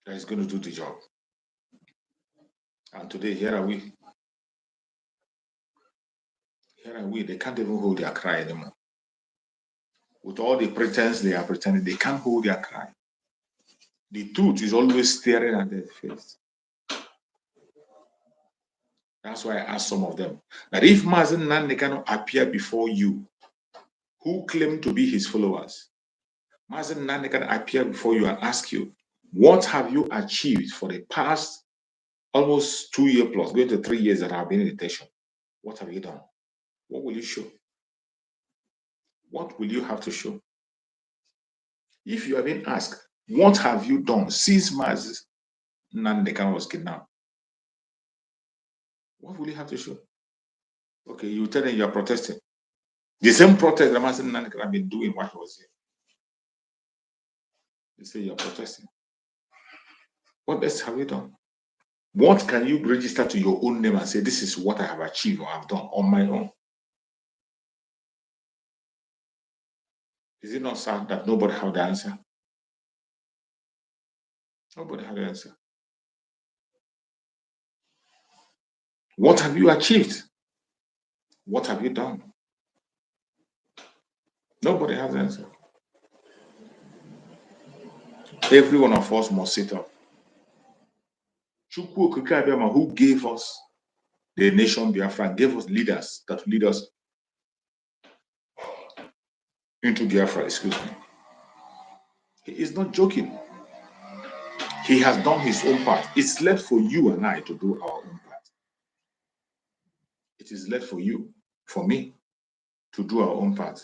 that is going to do the job. And today, here are we. Here are we. They can't even hold their cry anymore. With all the pretense they are pretending, they can't hold their cry. The truth is always staring at their face. That's why I asked some of them that if Mazi Nnamdi cannot appear before you, who claim to be his followers, Mazi Nnamdi can appear before you and ask you, What have you achieved for the past almost 2 years plus, going to 3 years that I've been in detention? What have you done? What will you show? What will you have to show? If you have been asked, what have you done since Maz Nandekan was kidnapped? What will you have to show? Okay, you tell them you are protesting. The same protest that Maz Nandekan have been doing while he was here. They say you are protesting. What else have you done? What can you register to your own name and say, this is what I have achieved or I've done on my own? Is it not sad that nobody have the answer? Nobody have the answer. What have you achieved? What have you done? Nobody has the answer. Every one of us must sit up. Chukwu Okike Abiama, who gave us the nation Biafra, gave us leaders that lead us into Biafra, excuse me. He is not joking. He has done his own part. It's left for you and I to do our own part. It is left for you, for me, to do our own part.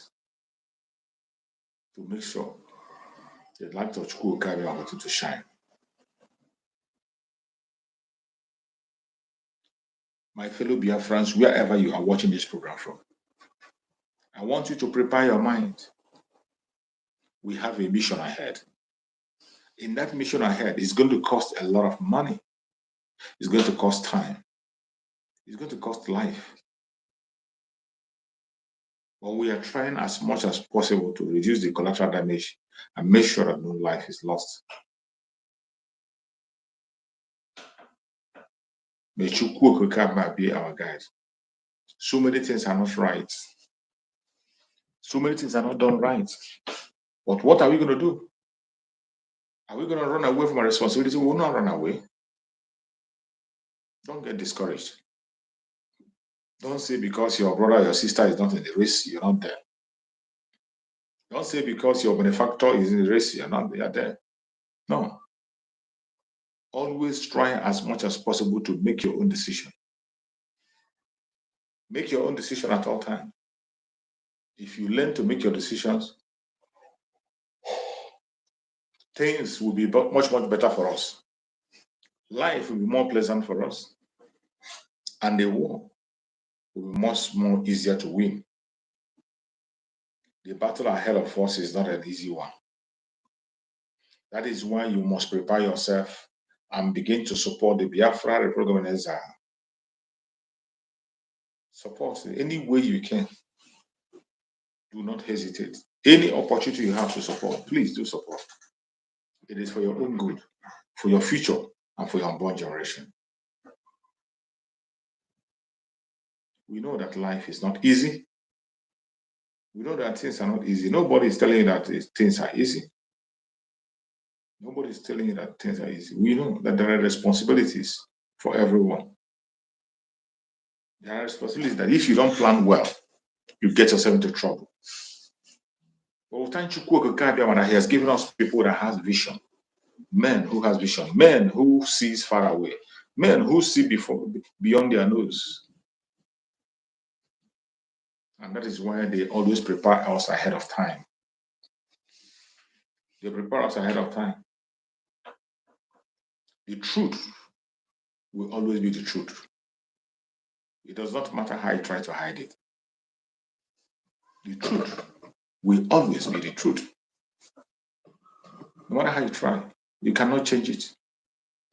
To make sure the light of Chukwu Okike Abiama continue to shine. My fellow Biafrans, wherever you are watching this program from, I want you to prepare your mind. We have a mission ahead. In that mission ahead, it's going to cost a lot of money. It's going to cost time. It's going to cost life. But we are trying as much as possible to reduce the collateral damage and make sure that no life is lost. May Chukwu Okike Abiama be our guide. So many things are not right. So many things are not done right. But what are we going to do? Are we going to run away from our responsibility? We will not run away. Don't get discouraged. Don't say because your brother or your sister is not in the race, you're not there. Don't say because your benefactor is in the race, you're there. No. Always try as much as possible to make your own decision. Make your own decision at all times. If you learn to make your decisions, things will be much, much better for us. Life will be more pleasant for us. And the war will be much more easier to win. The battle ahead of us is not an easy one. That is why you must prepare yourself and begin to support the Biafra Republic of Exile. Support in any way you can. Do not hesitate. Any opportunity you have to support, please do support. It is for your own good, for your future, and for your unborn generation. We know that life is not easy. We know that things are not easy. Nobody is telling you that things are easy. Nobody is telling you that things are easy. We know that there are responsibilities for everyone. There are responsibilities that if you don't plan well, you get yourself into trouble. But we thank Chukwu Okike Abiama that he has given us people that has vision. Men who has vision. Men who sees far away. Men who see beyond their nose. And that is why they always prepare us ahead of time. They prepare us ahead of time. The truth will always be the truth. It does not matter how you try to hide it. The truth will always be the truth. No matter how you try, you cannot change it.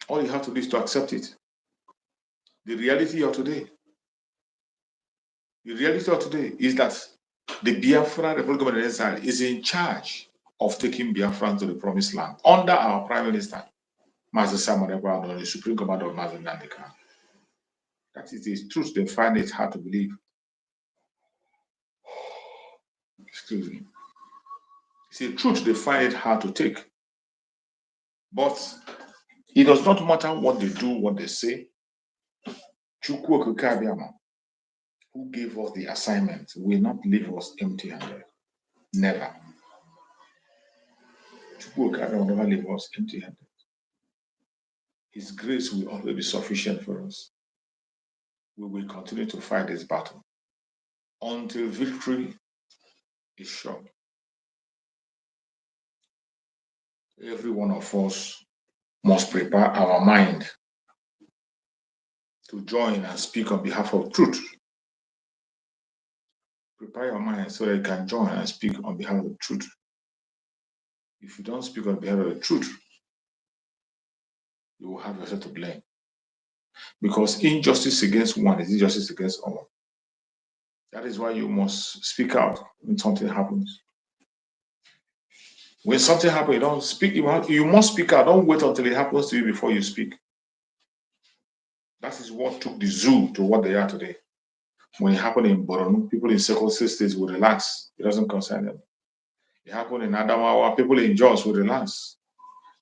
All you have to do is to accept it. The reality of today is that the Biafra Republic of Exile is in charge of taking Biafra to the promised land under our Prime Minister, Master Simon Ekpa, the Supreme Commander of Master Nandeka. That is the truth. They find it hard to believe. Excuse me. It's a truth they find it hard to take. But it does not matter what they do, what they say. Chukwu Okike Abiama, who gave us the assignment, will not leave us empty-handed. Never. Chukwu Okike Abiama will never leave us empty-handed. His grace will always be sufficient for us. We will continue to fight this battle until victory is sure. Every one of us must prepare our mind to join and speak on behalf of truth. Prepare your mind so that you can join and speak on behalf of the truth. If you don't speak on behalf of the truth, you will have yourself to blame. Because injustice against one is injustice against all. That is why you must speak out when something happens. When something happens, you don't speak. You must speak out. Don't wait until it happens to you before you speak. That is what took the zoo to what they are today. When it happened in Borno, people in Circle States will relax. It doesn't concern them. It happened in Adamawa, people in Jos will relax.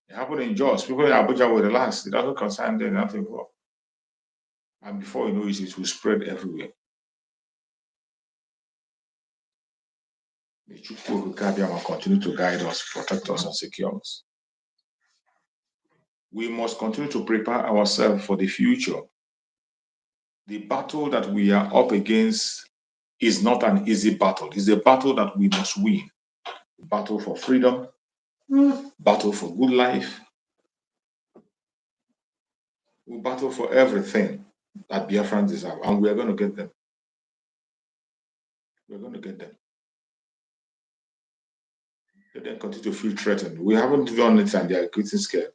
It happened in Jos, people in Abuja will relax. It doesn't concern them, nothing more. And before you know it will spread everywhere. May Chukwu continue to guide us, protect us, and secure us. We must continue to prepare ourselves for the future. The battle that we are up against is not an easy battle. It's a battle that we must win. Battle for freedom, battle for good life. We battle for everything that Biafrans deserve, and we are going to get them. We're going to get them. They then continue to feel threatened. We haven't done it and they are getting scared.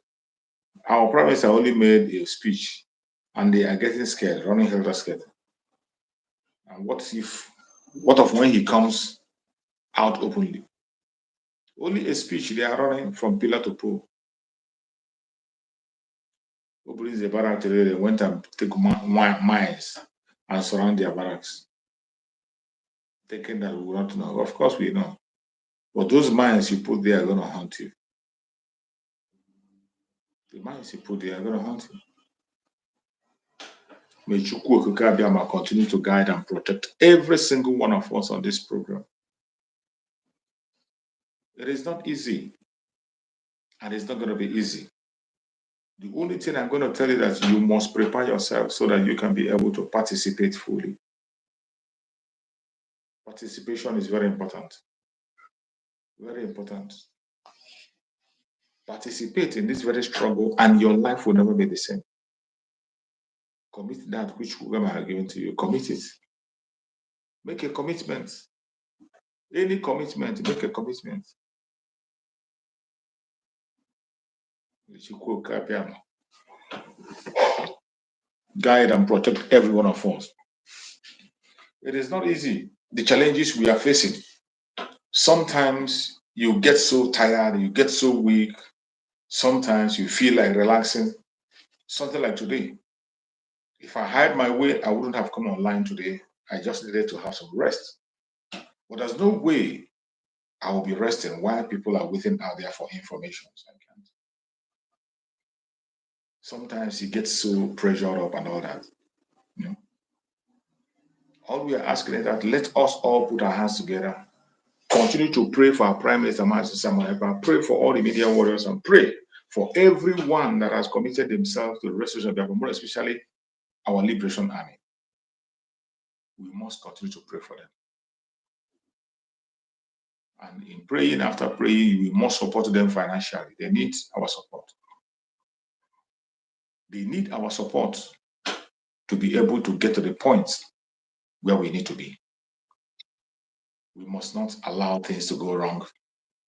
Our prime minister only made a speech and they are getting scared, running helter-skelter. And what of when he comes out openly? Only a speech, they are running from pillar to pole. Who brings the barrack today? They went and took mines and surround their barracks, thinking that we will not know. Of course we know. But those mines you put there are going to haunt you. The mines you put there are going to haunt you. May Chukwu Okike Abiama continue to guide and protect every single one of us on this program. It is not easy, and it's not going to be easy. The only thing I'm going to tell you is that you must prepare yourself so that you can be able to participate fully. Participation is very important. Very important. Participate in this very struggle and your life will never be the same. Commit that which whoever has given to you. Commit it. Make a commitment. Any commitment, make a commitment. Guide and protect every one of us. It is not easy. The challenges we are facing. Sometimes you get so tired, you get so weak. Sometimes you feel like relaxing. Something like today. If I had my way, I wouldn't have come online today. I just needed to have some rest. But there's no way I will be resting while people are waiting out there for information. I can't. Sometimes you get so pressured up and all that. You know? All we are asking is that let us all put our hands together, continue to pray for our Prime Minister, Master Samuel, pray for all the media warriors, and pray for everyone that has committed themselves to the restoration of Biafra, more especially our Liberation Army. We must continue to pray for them. And in praying, after praying, we must support them financially. They need our support. They need our support to be able to get to the point where we need to be. We must not allow things to go wrong.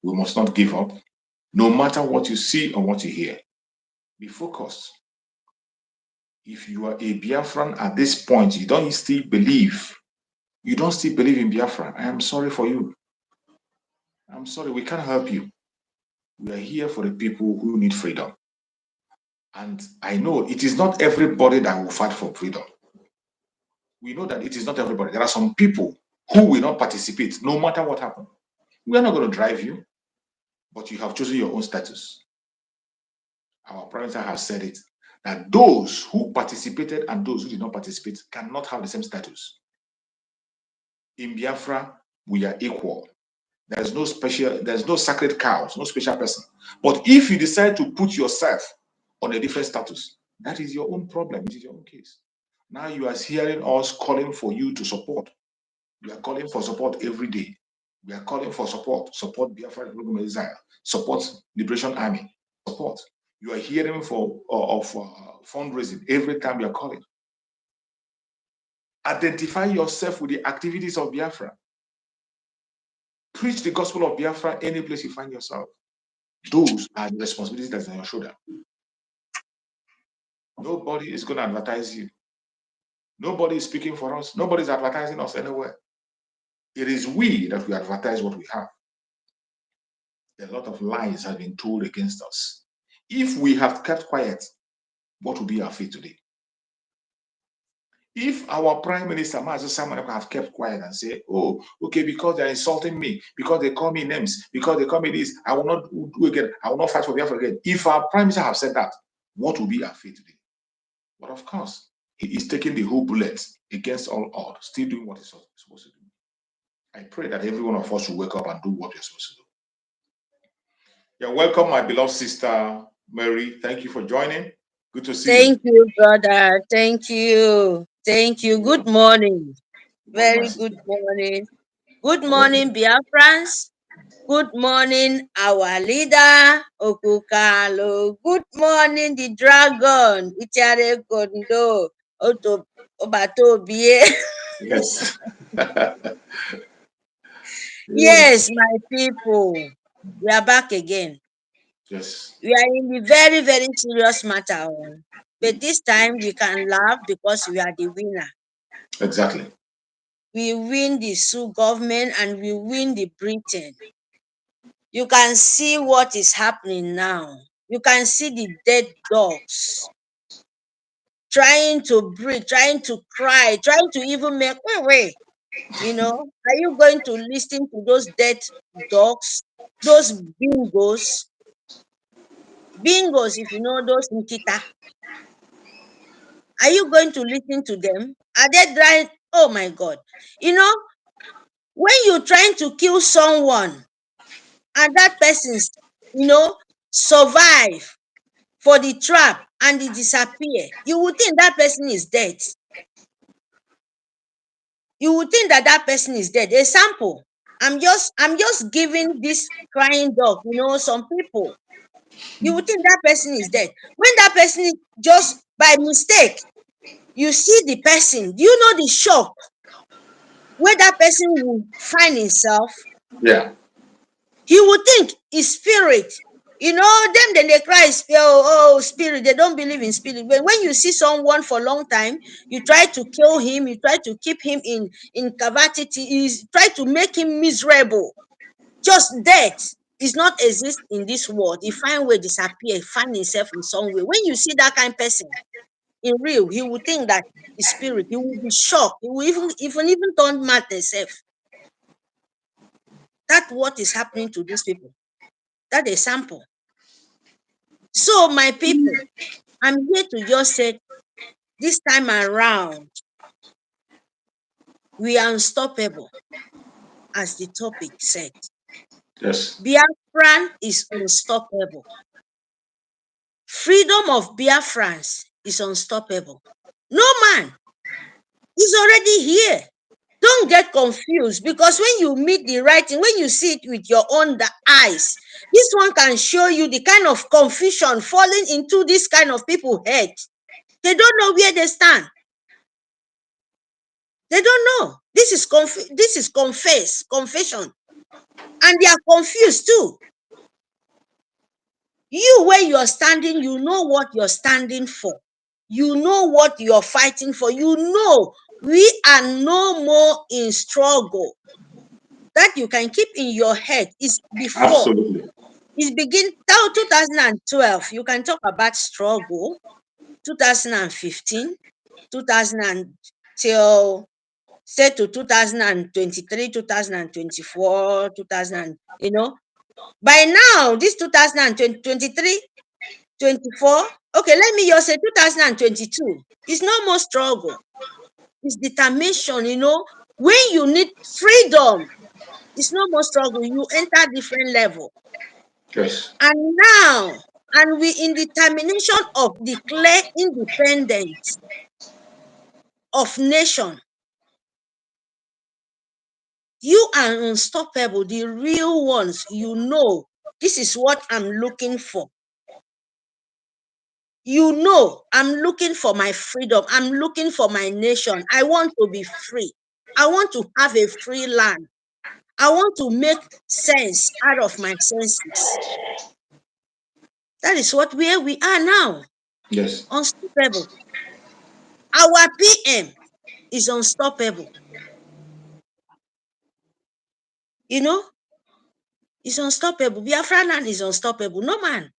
We must not give up. No matter what you see or what you hear, be focused. If you are a Biafran at this point, you don't still believe in Biafra, I am sorry for you. I'm sorry, we can't help you. We are here for the people who need freedom. And I know it is not everybody that will fight for freedom. We know that it is not everybody. There are some people who will not participate no matter what happens. We are not going to drive you, but you have chosen your own status. Our Prime Minister has said it, that those who participated and those who did not participate cannot have the same status. In Biafra, we are equal. There's no sacred cows, no special person. But if you decide to put yourself on a different status, That is your own problem. It is your own case. Now you are hearing us calling for you to support. We are calling for support every day. We are calling for support. Support Biafra Republic of Israel. Support Liberation Army. Support. You are hearing of fundraising every time you are calling. Identify yourself with the activities of Biafra. Preach the gospel of Biafra any place you find yourself. Those are the responsibilities that's on your shoulder. Nobody is going to advertise you. Nobody is speaking for us. Nobody is advertising us anywhere. It is we that we advertise what we have. A lot of lies have been told against us. If we have kept quiet, what will be our fate today? If our Prime Minister, Mazi Simon, have kept quiet and say, oh, okay, because they're insulting me, because they call me names, because they call me this, I will not do again, I will not fight for Biafra again. If our Prime Minister have said that, what will be our fate today? But of course, he is taking the whole bullet against all odds, still doing what he's supposed to do. I pray that every one of us will wake up and do what you're supposed to do. You're welcome, my beloved sister Mary. Thank you for joining. Good to see you.
Thank you, brother. Thank you. Thank you. Good morning. Very good morning. Good morning, Biafrans. Good morning, our leader, Okukalo. Good morning, the dragon, Ichare Kondo, Obatobie.
Yes.
Yes, my people. We are back again.
Yes.
We are in the very, very serious matter. But this time we can laugh because we are the winner.
Exactly.
We win the Sioux government and we win the Britain. You can see what is happening now. You can see the dead dogs trying to breathe, trying to cry, trying to even make way. You know, are you going to listen to those dead dogs, those bingos? Bingos, if you know those Nikita. Are you going to listen to them? Are they trying? Oh my God. You know, when you're trying to kill someone and that person's, survive for the trap and they disappear, you would think that person is dead. You would think that that person is dead. A sample. I'm just giving this crying dog, some people. You would think that person is dead. When that person is just by mistake, you see the person. Do you know the shock where that person will find himself?
Yeah.
He would think his spirit. Them then they cry, spirit. They don't believe in spirit. But when you see someone for a long time, you try to kill him, you try to keep him in captivity, you try to make him miserable. Just death is not exist in this world. He find way disappear, find himself in some way. When you see that kind of person in real, he will think that his spirit, he will be shocked. He will even turn mad himself. That's what is happening to these people. That is sample. So, my people, I'm here to just say, this time around, we are unstoppable, as the topic said.
Yes.
Biafran is unstoppable. Freedom of Biafrans is unstoppable. No man is already here. Don't get confused, because when you meet the writing, when you see it with your own eyes, this one can show you the kind of confusion falling into this kind of people's head. They don't know where they stand. They don't know. This is confession. And they are confused too. You, where you are standing, you know what you're standing for. You know what you're fighting for. You know we are no more in struggle. That you can keep in your head is before.
Absolutely.
It begin 2012. You can talk about struggle. 2015, 2000 till say to 2023, 2024, 2000. By now, this 2023, 24. Okay, let me just say 2022. It's no more struggle. It's determination. When you need freedom, it's no more struggle. You enter different level.
Yes.
And now and we in determination of declare independence of nation. You are unstoppable, the real ones. You know, this is what I'm looking for. You know, I'm looking for my freedom. I'm looking for my nation. I want to be free. I want to have a free land. I want to make sense out of my senses. That is where we are now.
Yes.
Unstoppable. Our PM is unstoppable. You know, it's unstoppable. Biafra land is unstoppable. No man.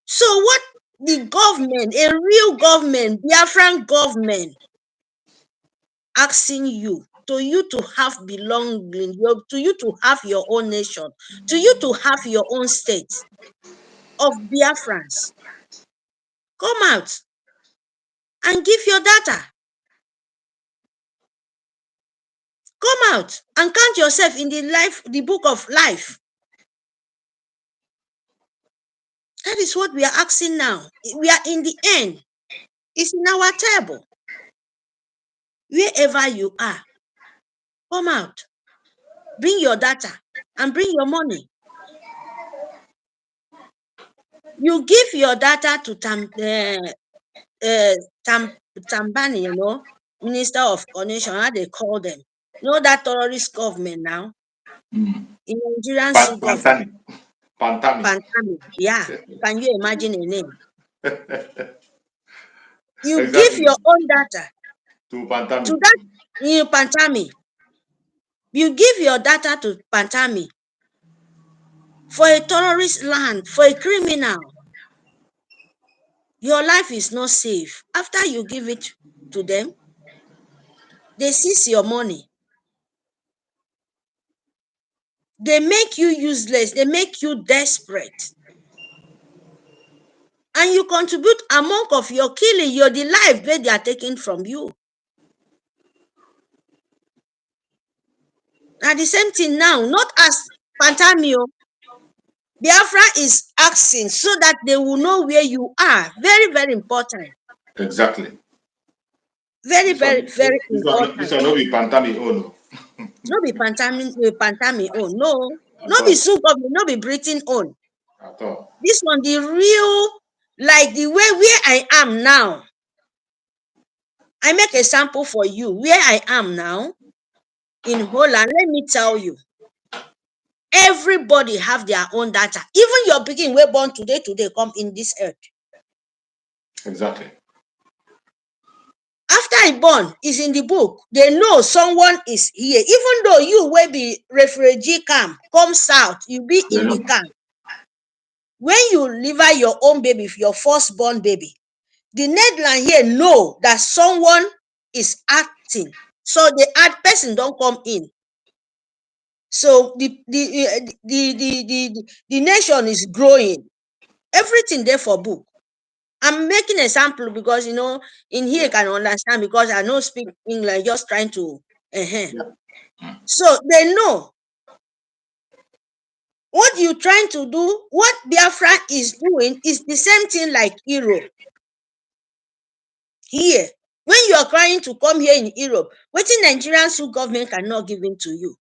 So what the government, a real government, Biafran government, asking you to have belonging, to you to have your own nation, to you to have your own state of Biafrans. Come out and give your data. Come out and count yourself in the book of life. That is what we are asking now. We are in the end. It's in our table. Wherever you are, come out. Bring your data and bring your money. You give your data to Tambani, you know, Minister of Coordination, how they call them. You know that terrorist government now? In Nigerian government. Pantami. Yeah. Can you imagine a name? You exactly. Give your own data
to Pantami.
To that Pantami. You give your data to Pantami for a terrorist land, for a criminal. Your life is not safe. After you give it to them, they seize your money. They make you useless. They make you desperate. And you contribute among of your killing, you're the life that they are taking from you. Now the same thing now, not as Pantamio. Biafra is asking so that they will know where you are. Very, very important.
Exactly.
Very, very important.
This will not be Pantami own.
No be Pantami own. No. No be Sue government, no be Britain own.
At all.
This one, the real, like the way where I am now. I make a sample for you. Where I am now in Holland, let me tell you. Everybody have their own data. Even your pikin wey born today come in this earth.
Exactly.
After I born, is in the book. They know someone is here. Even though you will be refugee camp, come south, you be in the camp. When you deliver your own baby, your firstborn baby, the Netherlands here know that someone is acting. So the add person don't come in. So the nation is growing. Everything there for book. I'm making a sample because, you know, in here you can understand because I don't speak English, just trying to. So they know what you're trying to do, what Biafra is doing is the same thing like Europe. Here, when you are trying to come here in Europe, what in Nigerian government cannot give in to you.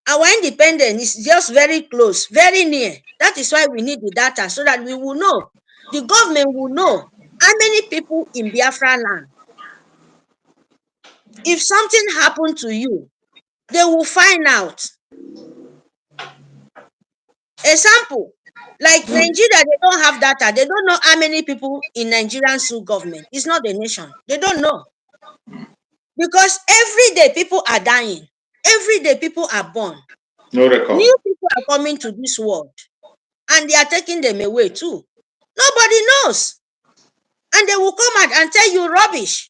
Our independence is just very close, very near. That is why we need the data so that we will know. The government will know how many people in Biafra land. If something happened to you, they will find out. Example, like Nigeria, they don't have data. They don't know how many people in Nigerian government. It's not a nation. They don't know. Because every day people are dying. Every day people are born.
No record.
New people are coming to this world. And they are taking them away too. Nobody knows. And they will come out and tell you rubbish.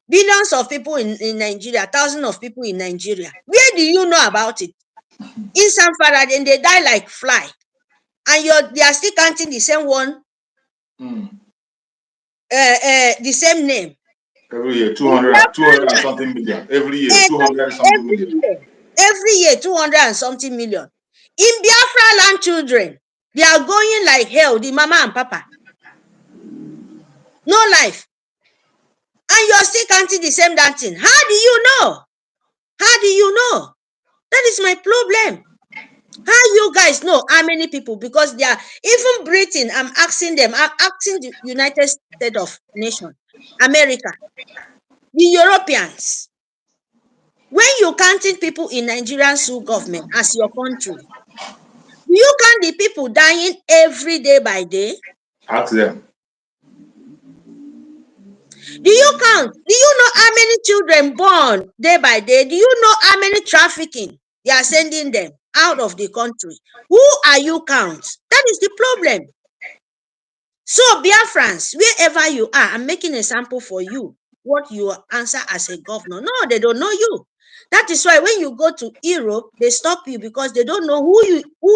Billions of people in Nigeria, thousands of people in Nigeria. Where do you know about it? In Sanfara, then they die like fly. And they are still counting the same one, the same name.
Every year, 200 and something million. Every year, 200 and something million.
Every year, 200 and something million. In Biafra land children, They are going like hell, the mama and papa. No life. And you're still counting the same dancing. How do you know? How do you know? That is my problem. How you guys know how many people? Because they are even Britain. I'm asking them. I'm asking the United States of Nations, America, the Europeans. When you counting people in Nigerian sue government as your country, do you count the people dying every day by day?
Ask them.
Do you count? Do you know how many children born day by day? Do you know how many trafficking they are sending them out of the country? Who are you count? That is the problem. So, Biafrans, wherever you are, I'm making a sample for you. What you answer as a governor? No, they don't know you. That is why when you go to Europe, they stop you because they don't know who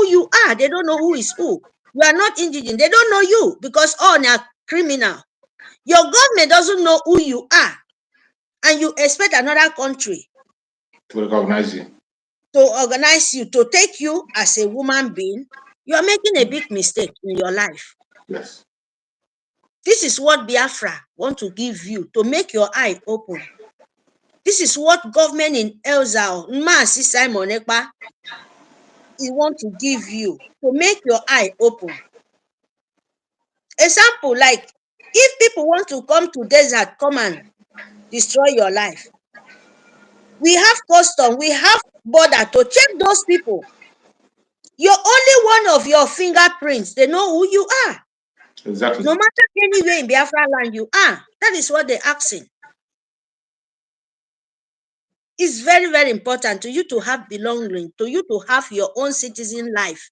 you are. They don't know who is who. You are not indigenous. They don't know you because all they are criminal. Your government doesn't know who you are, and you expect another country
To recognize you.
to organize you, to take you as a woman being. You are making a big mistake in your life.
Yes.
This is what Biafra want to give you, to make your eye open. This is what government in Elzao, Masi Simon Ekpa, he want to give you, to make your eye open. Example, like if people want to come to desert, come and destroy your life. We have custom, we have border to check those people. You're only one of your fingerprints. They know who you are.
Exactly.
No matter anywhere in Biafra land you are. That is what they're asking. It's very, very important to you to have belonging, to you to have your own citizen life,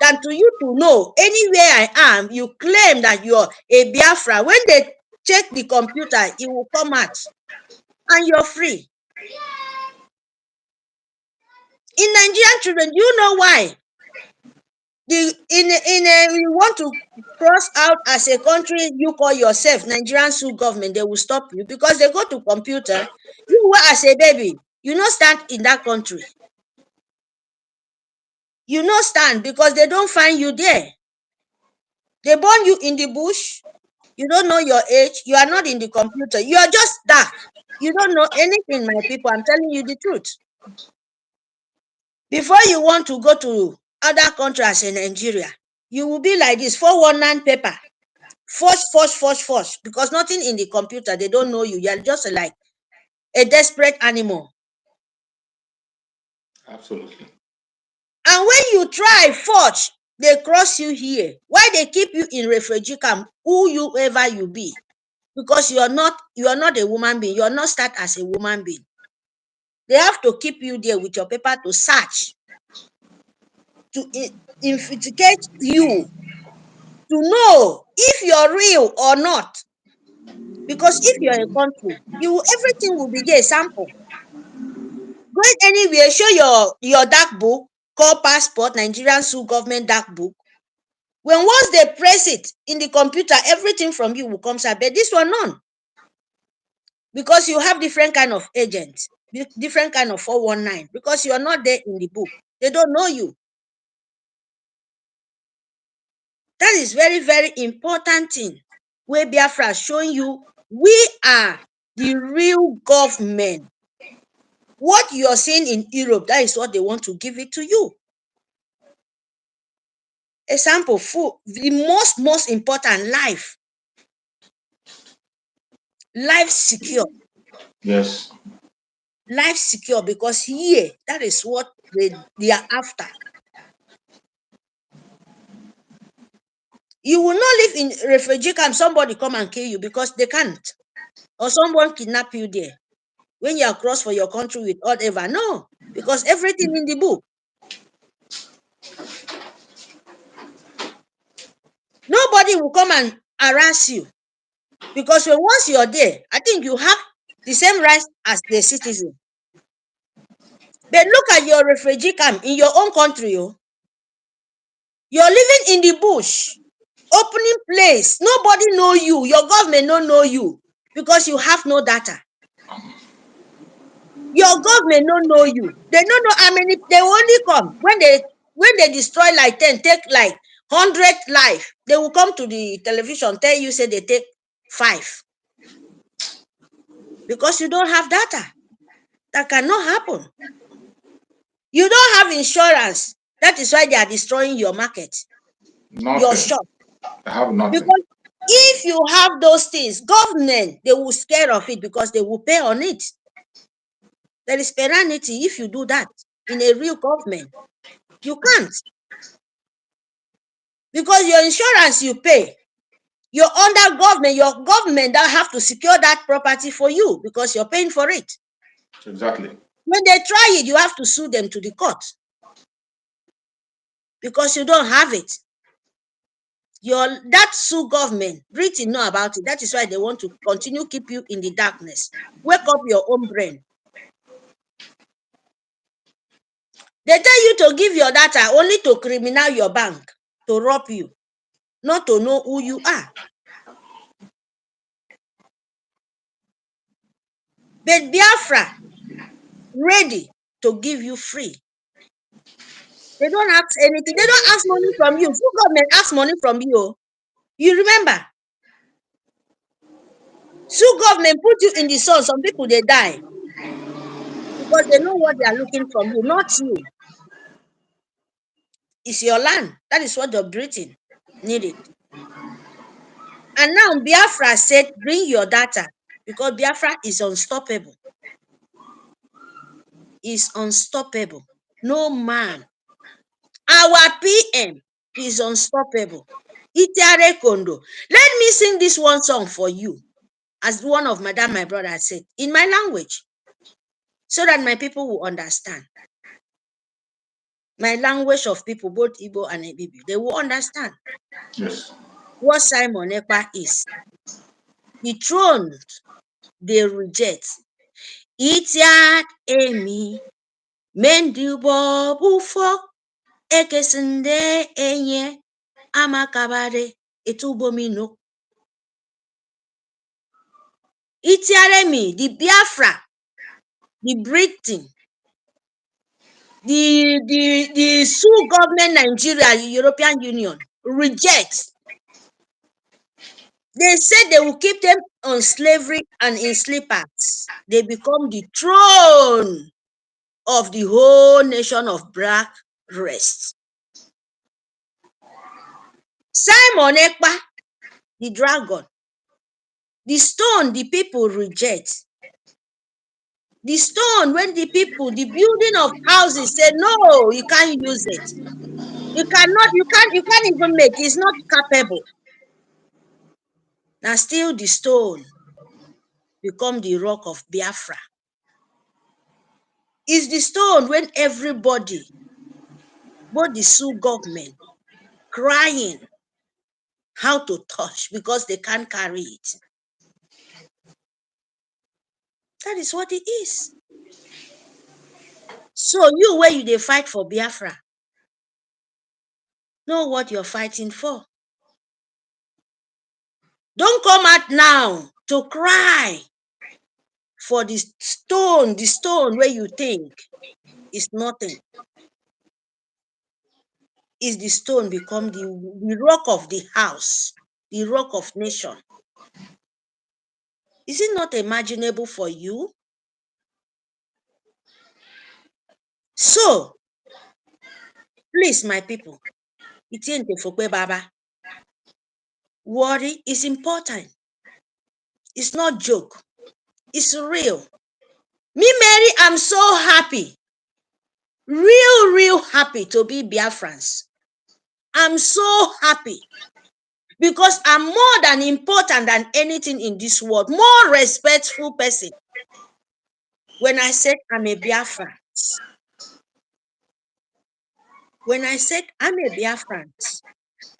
than to you to know anywhere I am, you claim that you're a Biafra. When they check the computer, it will come out and you're free. In Nigerian children, you know why? You want to cross out as a country you call yourself Nigerian sue government, they will stop you because they go to computer. You were as a baby, you not stand in that country. You not stand because they don't find you there. They born you in the bush. You don't know your age. You are not in the computer. You are just dark. You don't know anything, my people. I'm telling you the truth. Before you want to go to other countries in Nigeria, you will be like this 419 paper. Force. Because nothing in the computer, they don't know you. You're just like a desperate animal.
Absolutely.
And when you try forge, they cross you here. Why they keep you in refugee camp, whoever you be? Because you are not a woman being. You are not start as a woman being. They have to keep you there with your paper to search, to investigate you, to know if you're real or not. Because if you're a country, everything will be there, sample. Going anywhere, show your dark book, called passport, Nigerian sue government dark book. When once they press it in the computer, everything from you will come out. But this one, none. Because you have different kind of agents, different kind of 419, because you are not there in the book. They don't know you. That is very, very important thing. Where Biafra is showing you, we are the real government. What you are seeing in Europe, that is what they want to give it to you. Example, the most important, life. Life secure.
Yes.
Life secure, because here, that is what they are after. You will not live in refugee camp, somebody come and kill you, because they can't. Or someone kidnap you there. When you are cross for your country with whatever. No, because everything in the book. Nobody will come and harass you. Because once you're there, I think you have the same rights as the citizen. But look at your refugee camp in your own country. You're living in the bush, opening place. Nobody know you. Your government don't know you because you have no data. Your government don't know you. They don't know how many. They only come when they destroy like 10, take like 100 life, they will come to the television, tell you, say they take 5. Because you don't have data. That cannot happen. You don't have insurance. That is why they are destroying your market, your
Nothing.
shop.
I have nothing.
Because if you have those things, government, they will scare of it because they will pay on it. There is penalty if you do that in a real government. You can't. Because your insurance you pay. You're under government. Your government that have to secure that property for you because you're paying for it.
Exactly.
When they try it, you have to sue them to the court because you don't have it. That sue government, Britain know about it. That is why they want to continue keep you in the darkness. Wake up your own brain. They tell you to give your data only to criminal your bank, to rob you, not to know who you are. But Biafra ready to give you free. They don't ask anything. They don't ask money from you. Full government asks money from you. You remember? Full government put you in the sun. Some people, they die because they know what they are looking from you, not you. It's your land. That is what the Britain needed. And now Biafra said, bring your data because Biafra is unstoppable. Is unstoppable. No man. Our PM is unstoppable. Itiare Kondo. Let me sing this one song for you, as one of my brother said, in my language, so that my people will understand. My language of people, both Igbo and Ibibi, they will understand.
Yes.
What Simon Ekpa is. The throne they reject. Itiad emi mendubo bufo ekesinde enye amakabare etubomino. Itiaremi, the Biafra, the Britain, the Sioux government, Nigeria, the European Union rejects. They said they will keep them on slavery and in slippers. They become the throne of the whole nation of black rest. Simon Ekpa, the dragon, the stone the people reject. The stone, when the people, the building of houses say, no, you can't use it. You can't even make it. It's not capable. Now still the stone become the rock of Biafra. It's the stone when everybody, both the Sioux government, crying how to touch because they can't carry it. That is what it is. So you, where you they fight for Biafra, know what you're fighting for. Don't come out now to cry for the stone where you think is nothing. Is the stone become the rock of the house, the rock of nation? Is it not imaginable for you? So, please, my people, worry is important. It's not joke. It's real. Me, Mary, I'm so happy. Real happy to be Biafrans. I'm so happy because I'm more than important than anything in this world. More respectful person. When I said I'm a Biafran. When I said I'm a Biafran,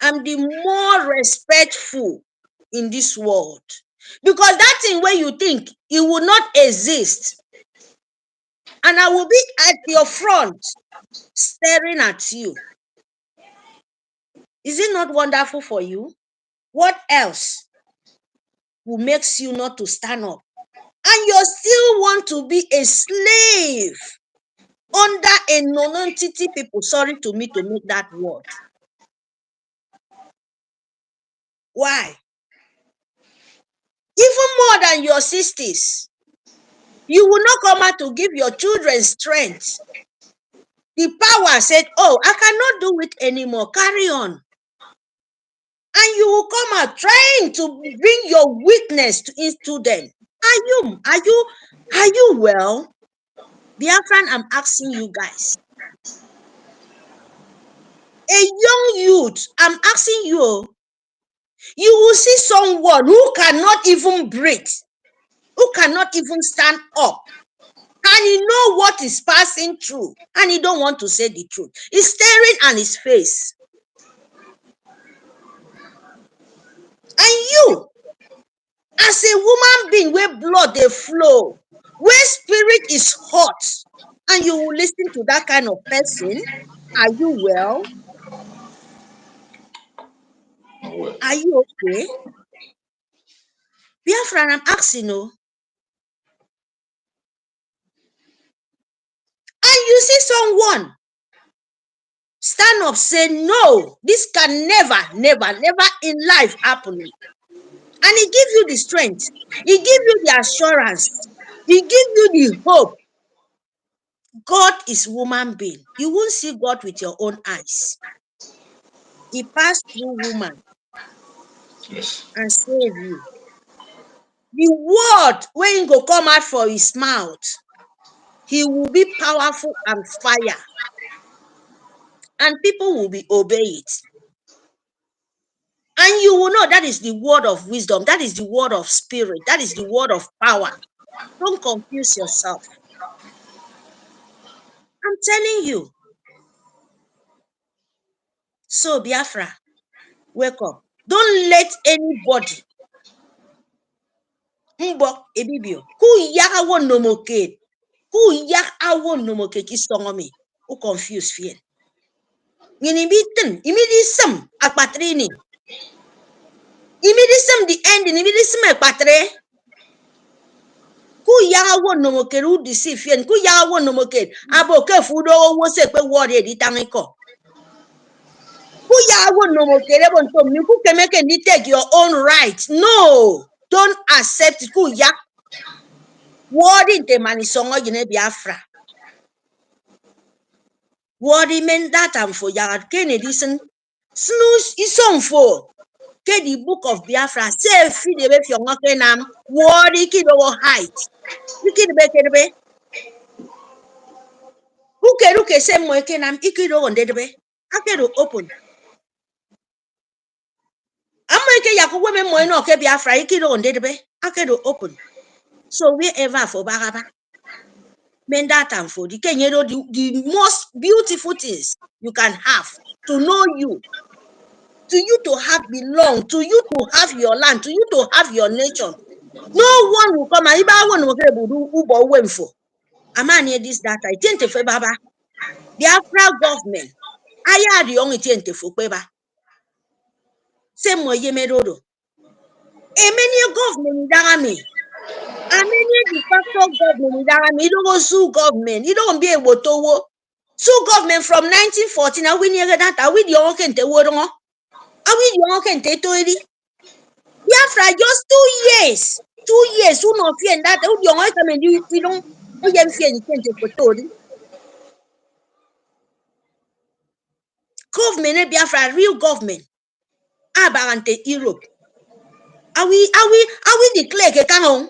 I'm the more respectful in this world. Because that thing where you think it will not exist. And I will be at your front, staring at you. Is it not wonderful for you? What else will makes you not to stand up? And you still want to be a slave under a non-entity people. Sorry to me to make that word. Why? Even more than your sisters. You will not come out to give your children strength. The power said, oh, I cannot do it anymore. Carry on. And you will come out trying to bring your weakness into them. Are you well? Biafran, I'm asking you guys. A young youth, I'm asking you, you will see someone who cannot even breathe, who cannot even stand up, and you know what is passing through, and you don't want to say the truth. He's staring at his face. And you, as a woman being where blood they flow, where spirit is hot, and you will listen to that kind of person, are you well?
Well.
Are you okay? Biafra, I'm asking you. And you see someone stand up, say, no, this can never in life happen. And he give you the strength. He give you the assurance. He give you the hope. God is woman being. You won't see God with your own eyes. He passed through woman
Yes.
and saved you. The word, when he go come out for his mouth, he will be powerful and fire. And people will be obey it. And you will know that is the word of wisdom. That is the word of spirit. That is the word of power. Don't confuse yourself. I'm telling you. So, Biafra, wake up. Don't let anybody who confuse fear. Imidism akpatrini. Imidism the end in imidism akpatre. Ku yaga won no moke who deceive fear. Ku yaga won no moke. Abo ke fudo wo se pe word editaniko. Ku yaga won no moke lebon to mi ku kemeke ni take your own right. No, don't accept it. Ku yak word in the manisongo jine Biafra. Word meant that I'm for yaga Kennedy snooze is on for. Ke the book of Biafra say feed away if you're not nam word kid over height. You kid be Who can say more can am ikido on dedebe? Akedo open. America yaku women more no ke Biafra ikido on dedebe? Akedo open. So wherever for Baraba. Men that and for the Kenyero the most beautiful things you can have to know you. To you to have belong, to you to have your land, to you to have your nation. No one will come and Iba one will do Ubo wem for. Am I near this data? I tend to fe Baba. Biafra government. I had the only tend to for Baba. Same way you made odo. A many government dagami. A many de facto government dagami. You don't go sue government. You don't be able to sue government from 1914. Are we near that? Are we the only can te word on? Are we the only can te to it? Biafra just 2 years. 2 years. Who not fear that? Who the only come and you don't. Who you fear anything to put to government Biafra real government. Abarante Europe. Are we declare ke kanon?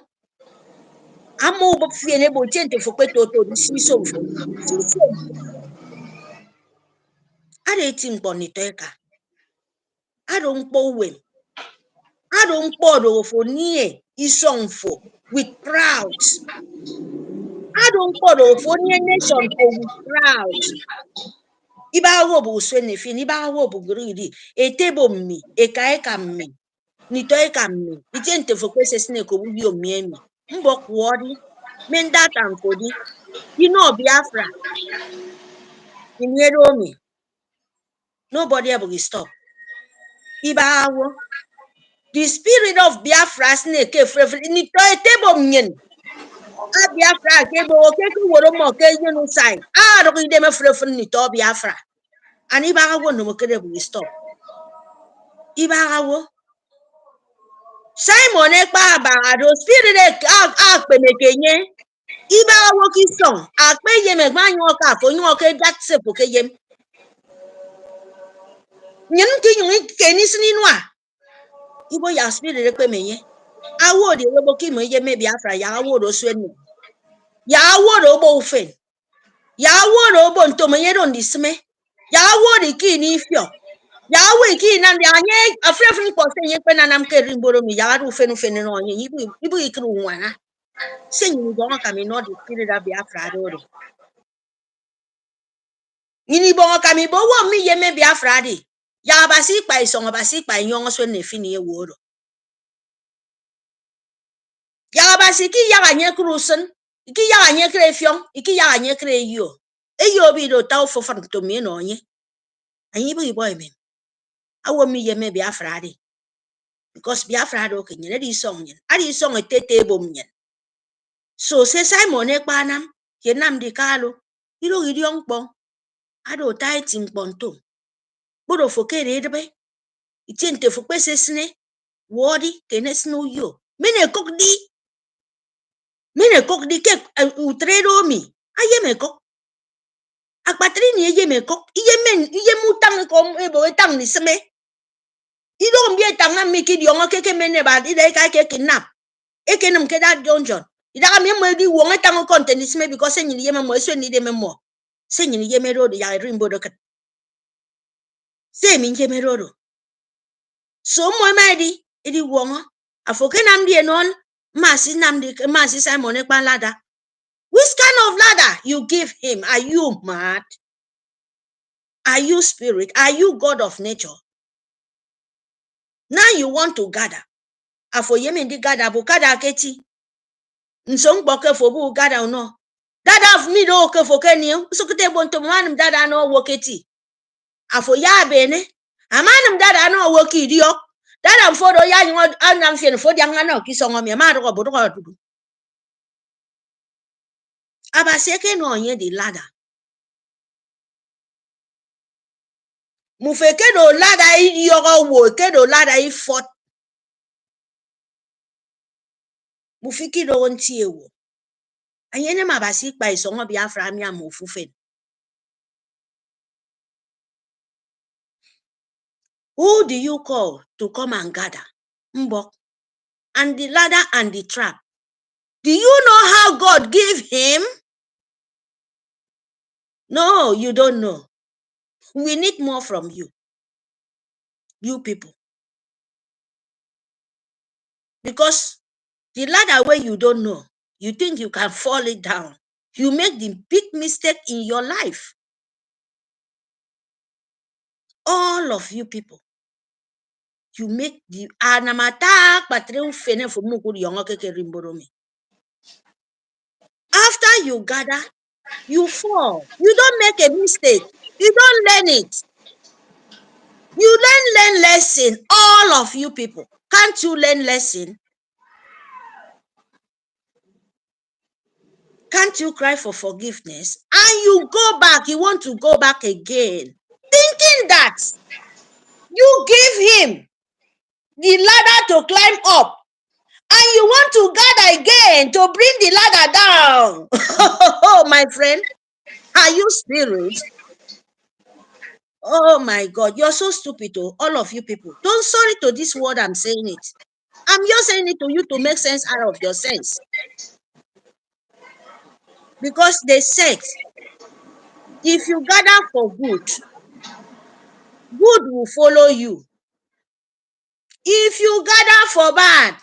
Amo bo fie ne bo tente for kweto to the so for. I don't think boniteka. I don't po wem. I don't po for near isong for with proud. I don't po for near nation for with proud. Iba wo bo swene fin iba wo bo gridi e tebo mi e kaeka mi ni toeka mi itente for kwese snake obubi o miemi mbok wodi men that and for di you know Biafra in Yeromi nobody ever will stop iba wo the spirit of Biafra snake ni to e tebo mien a Biafra ke bo ke ku woro mo ke yenu sign ro ide me frefun ni to Biafra and iba wo no mo kede will stop iba wo Simon ekpa bagado spirit a penekenye. Iba woki song. Akpe yem egbanyo ka fo nyo ke dat se po ke yem. Nyen ki yung kenis ni noa. Ibo ya spirit ekpe menye. Awo de webo ki mo yeme Biafra ya awo do sweni. Ya awo do bo ufen. Ya awo do bo ntomenye do ndisme. Ya awo de ki ni ifyo. Ya awo ki na ndi anye afrefun ko se ye pe na nam ke rimboro mi ya ru fenu fenu no nye ibu ikru nwana. Se nyi bo ka mi no the spirit of Biafra do. Yini bo ka mi bo wo mi yeme Biafra di. Ya basi pa isongo basi pa nyongo so ne fini ye wo do. Ya basi ki ya anye krusen. Iki ya anye kre fion, iki ya anye kre yo. Eyo bi do taw fo fan to mi no nye. Anyi bu boy men. Awo mi yeme Biafra di. Because Biafra do ke nyene di song nyen. Adi song etete bom nyen. So se Simon ekpanam, ye nam di kalo. Iro gidion pon. Ado taitin ponto. Bodo fokere edebe. Itente fokpe sesne. Wodi kenes no yo. Mene kok di ke utredo mi. Aye me kok. Akpatri ni ye me kok. Iye mutang kom ebo etang ni seme. Ido mbie tanga miki di onga keke mene bad. Ida eka keke nap. Eke nam ke da donjon. Ida mi mo di wonga tango content ni seme because se nyini ye mo so ni de memo. Se nyini ye me rodo ya rimbo do kat. Se mi ye me rodo. So mo ma di idi wonga. Afoke nam di enon masi Simon ekpan ladder. Which kind of ladder you give him? Are you mad? Are you spirit? Are you God of nature? Now you want to gather. Afo yeme di gather bu gather keti. Nso mboke fo bu gather no. Gather of me do ke fo keni. So kete bonto manum gather no woketi. Afo ya bene. Amanum gather no woki dio. Gather fo do ya nyo anam fien fo dia ngana kisongo me ma do bodo dudu. Abaseke no onye di ladder. Mufeke do ladder I yogo wo ke do ladder I fort. Mufiki do onti ewo. Anyene mabasi pa isongo Biafra mi amofufen. Who do you call to come and gather? Mbok. And the ladder and the trap. Do you know how God gave him? No, you don't know. We need more from you. You people. Because the ladder where you don't know, you think you can fall it down. You make the big mistake in your life. All of you people. You make the anamata patreu fene for mukuri yongokeke rimboromi. After you gather, you fall. You don't make a mistake. You don't learn it. You learn lesson. All of you people. Can't you learn lesson? Can't you cry for forgiveness? And you go back. You want to go back again. Thinking that you give him the ladder to climb up. And you want to gather again to bring the ladder down. Oh, my friend. Are you spirit? Oh my God, you're so stupid, oh, all of you people. Don't sorry to this word I'm saying it. I'm just saying it to you to make sense out of your sense. Because they said, if you gather for good, good will follow you. If you gather for bad,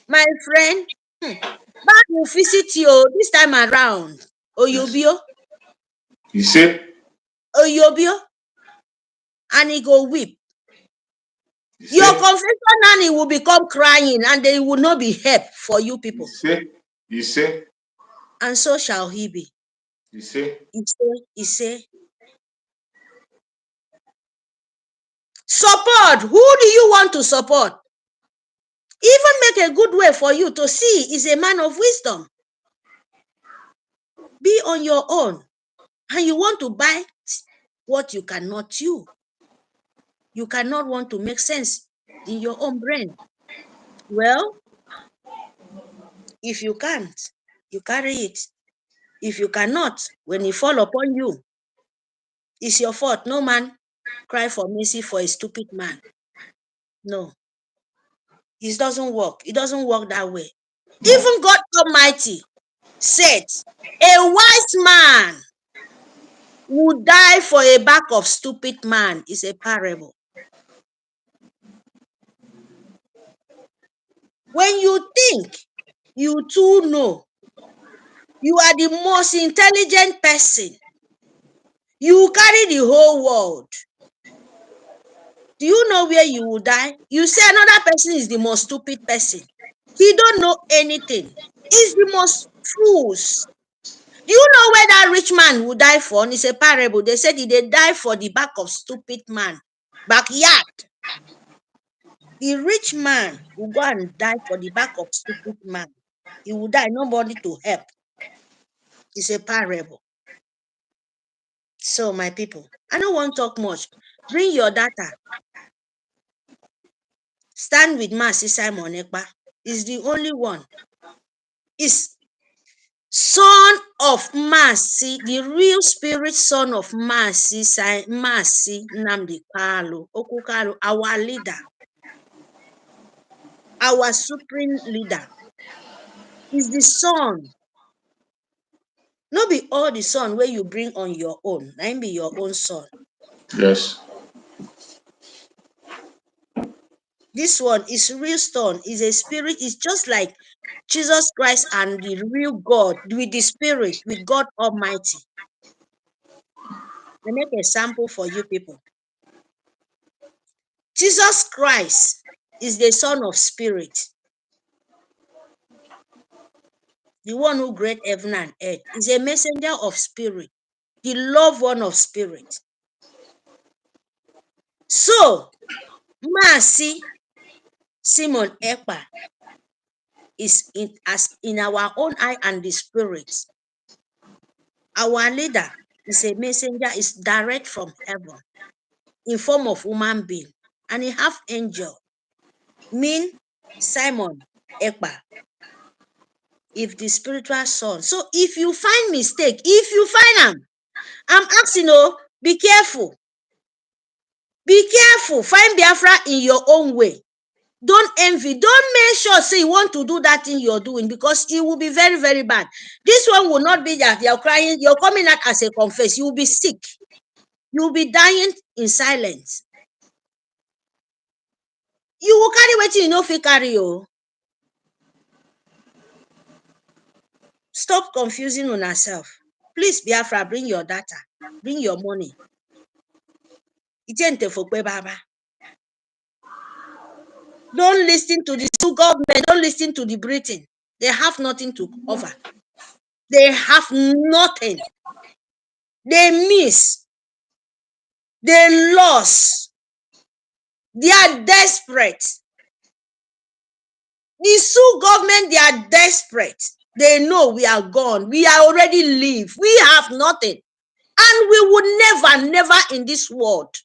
my friend, bad will visit you this time around. Oyobio.
You see?
Oyobio. And he go weep. Your confession nanny will become crying and they will not be help for you people.
You see?
And so shall he be.
You see?
He say. Support. Who do you want to support? Even make a good way for you to see is a man of wisdom. Be on your own. And you want to buy what you cannot chew. You cannot want to make sense in your own brain. Well, if you can't, you carry it. If you cannot, when it fall upon you, it's your fault. No man cry for mercy for a stupid man. No, it doesn't work. It doesn't work that way.
No.
Even God Almighty said, a wise man would die for a back of stupid man is a parable. When you think you too know, you are the most intelligent person, you carry the whole world. Do you know where you will die? You say another person is the most stupid person. He don't know anything. He's the most fools. Do you know where that rich man will die for? And it's a parable. They said he they die for the back of stupid man. Backyard. The rich man will go and die for the back of stupid man. He will die, nobody to help. It's a parable. So, my people, I don't want to talk much. Bring your data. Stand with Master Simon Ekpa. Is the only one. Is son of Mercy, the real spirit son of Mercy, Mercy Nnamdi Kanu, Okukalu, our leader, our supreme leader, is the son. Not be all the son where you bring on your own. That be your own son.
Yes.
This one is real stone, is a spirit, it's just like Jesus Christ and the real God with the spirit, with God Almighty. I make a sample for you people. Jesus Christ is the son of spirit. The one who created heaven and earth is a messenger of spirit, the loved one of spirit. So, Mercy Simon Ekpa is in our own eye and the spirit. Our leader is a messenger, is direct from heaven in form of human being, and he have angel. Mean Simon Ekpa, if the spiritual son. So if you find mistake, if you find them, I'm asking you, be careful. Be careful. Find Biafra in your own way. Don't envy. Don't make sure say you want to do that thing you're doing, because it will be very, very bad. This one will not be that you're crying, you're coming out as a confess. You will be sick. You will be dying in silence. You will carry what you know if you carry you. Stop confusing on yourself. Please, Biafra, bring your data. Bring your money. Don't listen to the government. Don't listen to the Britain. They have nothing to offer. They have nothing. They miss. They lost. They are desperate. The Sioux government, they are desperate. They know we are gone. We are already leave. We have nothing. And we would never in this world.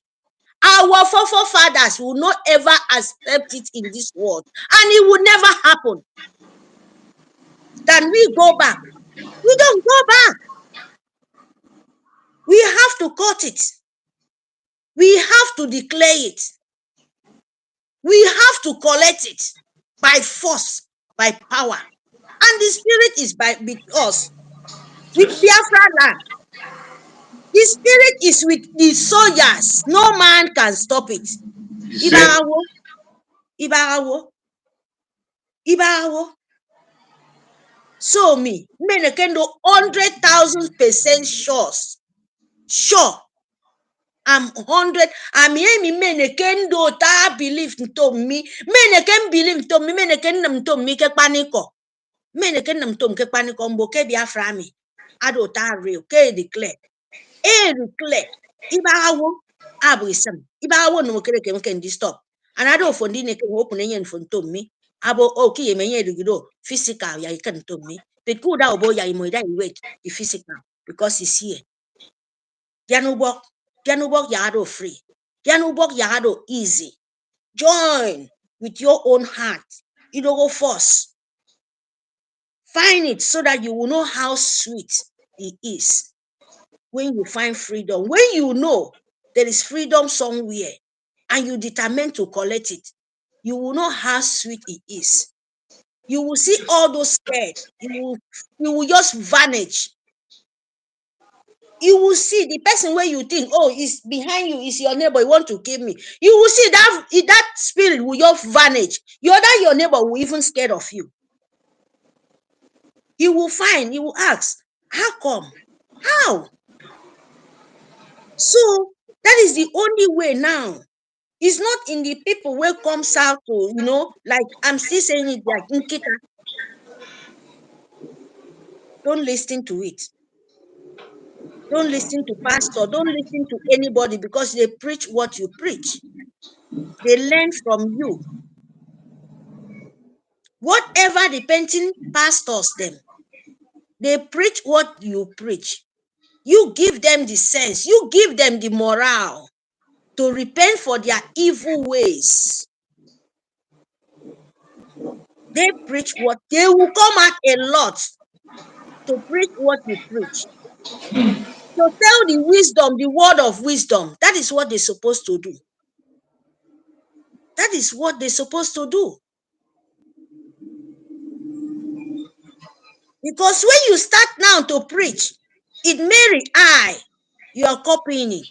Our forefathers will not ever accept it in this world. And it will never happen. Then we go back. We don't go back. We have to cut it. We have to declare it. We have to collect it by force, by power. And the spirit is with us. With Biafra land. The spirit is with the soldiers. No man can stop it. Ibarawo. Ibarawo. Ibarawo. So me can do 100,000% sure. I'm 100. I'm here. Me can do ta believe to me. Me can believe to me. Me can nam to me ke paniko. Me can nam to ke paniko mbo ke Biafra me. Ado ta real ke declare. Declare. Ibarawo. Abu isam. Ibarawo no kere ke can stop. And I don't fondi ne ke open yen fun to me. Abo okay me yen do physical ya can to me. But good out boy ya imo that wait the physical because he's here. Piano work yado free. Piano work yado easy. Join with your own heart. You don't go force. Find it so that you will know how sweet it is when you find freedom. When you know there is freedom somewhere and you determine to collect it, you will know how sweet it is. You will see all those scared. You will just vanish. You will see the person where you think, oh, is behind you, is your neighbor, you want to kill me. You will see that spirit will just vanish. Your neighbor will even scared of you. He will ask, how come? How? So that is the only way now. It's not in the people where comes out to, like I'm still saying it like Nkita. Don't listen to it. Don't listen to pastor. Don't listen to anybody because they preach what you preach. They learn from you. Whatever the painting pastors them, they preach what you preach. You give them the sense. You give them the morale to repent for their evil ways. They preach what they will come out a lot to preach what you preach. To tell the wisdom, the word of wisdom. That is what they're supposed to do. That is what they're supposed to do. Because when you start now to preach, it may you are copying it.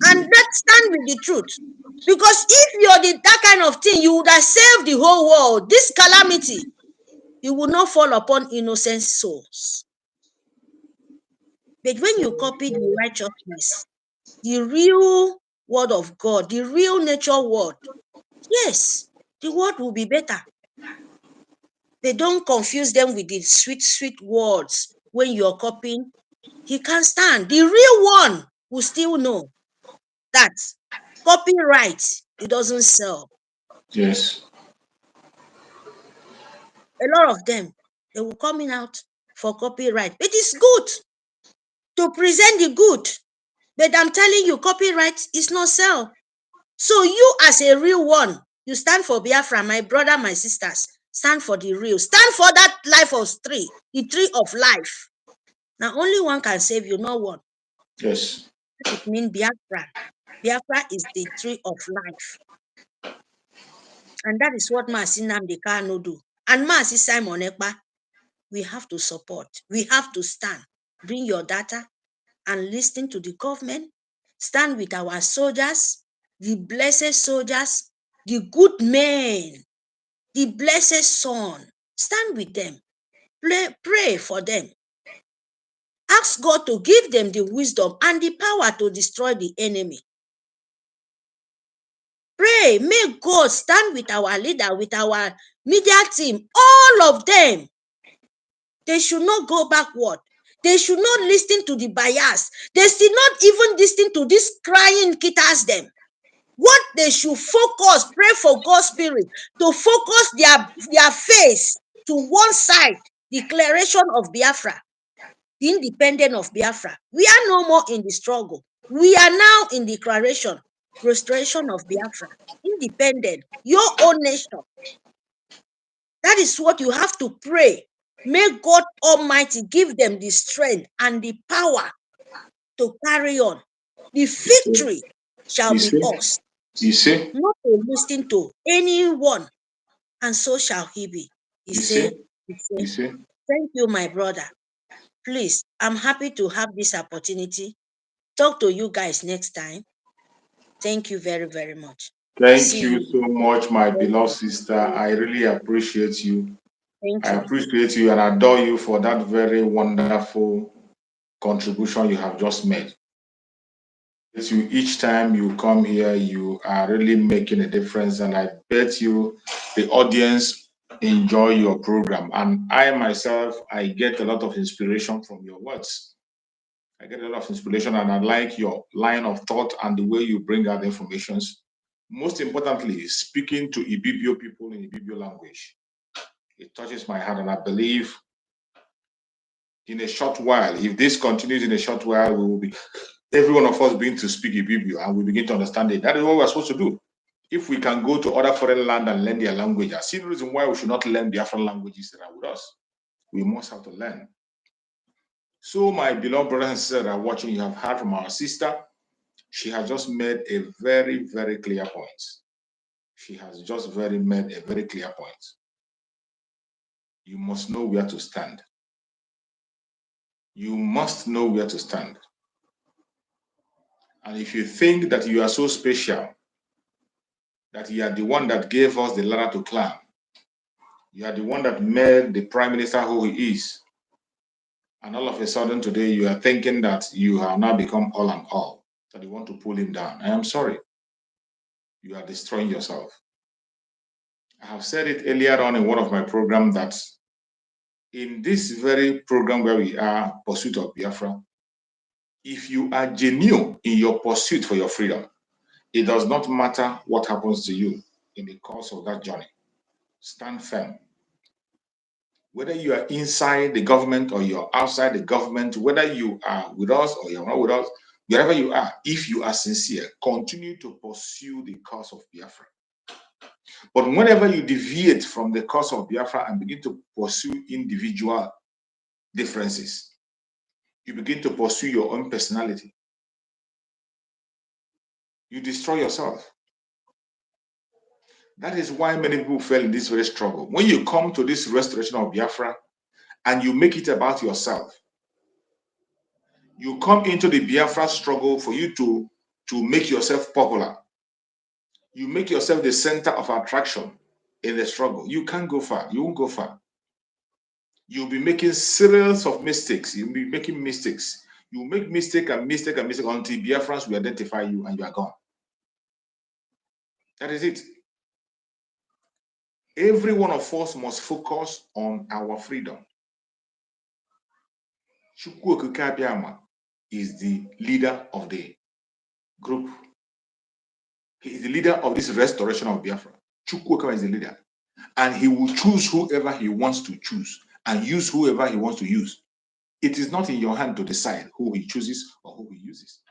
And that stand with the truth. Because if you're that kind of thing, you would have saved the whole world. This calamity, it will not fall upon innocent souls. But when you copy the righteousness, the real word of God, the real nature word, yes, the word will be better. They don't confuse them with the sweet, sweet words when you're copying. He can't stand. The real one will still know that copyright, it doesn't sell.
Yes.
A lot of them, they will coming out for copyright. It is good to present the good, but I'm telling you, copyright is not sell. So you as a real one, you stand for Biafra, my brother, my sisters, stand for the real. Stand for that life of tree, the tree of life. Now only one can save you, not one.
Yes.
It means Biafra. Biafra is the tree of life. And that is what Maasi Nnamdi Kanu do. And Maasi Simon Ekpa, we have to support. We have to stand. Bring your data and listen to the government. Stand with our soldiers, the blessed soldiers, the good men, the blessed son. Stand with them. Pray for them. Ask God to give them the wisdom and the power to destroy the enemy. Pray, may God stand with our leader, with our media team, all of them. They should not go backward. They should not listen to the bias. They should not even listen to this crying kitas them. What they should focus, pray for God's spirit, to focus their face to one side, declaration of Biafra, the independent of Biafra. We are no more in the struggle. We are now in declaration, restoration of Biafra, independent, your own nation. That is what you have to pray. May God Almighty give them the strength and the power to carry on. The victory shall be ours.
You see?
Not to listen to anyone, and so shall he be. He said, thank you, my brother. Please, I'm happy to have this opportunity. Talk to you guys next time. Thank you very, very much.
Thank you so much, my beloved sister. I really appreciate you.
Thank
I
you.
appreciate you and adore you for that very wonderful contribution you have just made. Each time you come here, you are really making a difference, and I bet you the audience enjoy your program. And I myself, I get a lot of inspiration from your words. I get a lot of inspiration, and I like your line of thought and the way you bring out the information. Most importantly, speaking to Ibibio people in Ibibio language. It touches my heart, and I believe in a short while, if this continues in a short while, we will be every one of us begin to speak Ibibio and we begin to understand it. That is what we're supposed to do. If we can go to other foreign land and learn their language, I see the reason why we should not learn Biafran languages that are with us. We must have to learn. So, my beloved brothers and sisters that are watching, you have heard from our sister. She has just made a very, very clear point. She has just made a very clear point. You must know where to stand. You must know where to stand. And if you think that you are so special, that you are the one that gave us the ladder to climb, you are the one that made the prime minister who he is, and all of a sudden today you are thinking that you have now become all and all, that you want to pull him down. I am sorry. You are destroying yourself. I have said it earlier on in one of my programs that in this very program where we are, Pursuit of Biafra, if you are genuine in your pursuit for your freedom, it does not matter what happens to you in the course of that journey. Stand firm. Whether you are inside the government or you're outside the government, whether you are with us or you're not with us, wherever you are, if you are sincere, continue to pursue the cause of Biafra. But whenever you deviate from the cause of Biafra and begin to pursue individual differences, you begin to pursue your own personality, you destroy yourself. That is why many people fell in this very struggle. When you come to this restoration of Biafra and you make it about yourself, you come into the Biafra struggle for you to make yourself popular. You make yourself the center of attraction in the struggle. You can't go far. You won't go far. You'll be making series of mistakes. You'll be making mistakes. You make mistake and mistake and mistake until Biafrans will identify you and you are gone. That is it. Every one of us must focus on our freedom. Chukwu Okike Abiama is the leader of the group. He is the leader of this restoration of Biafra. Chukwu Okike is the leader. And he will choose whoever he wants to choose and use whoever he wants to use. It is not in your hand to decide who he chooses or who he uses.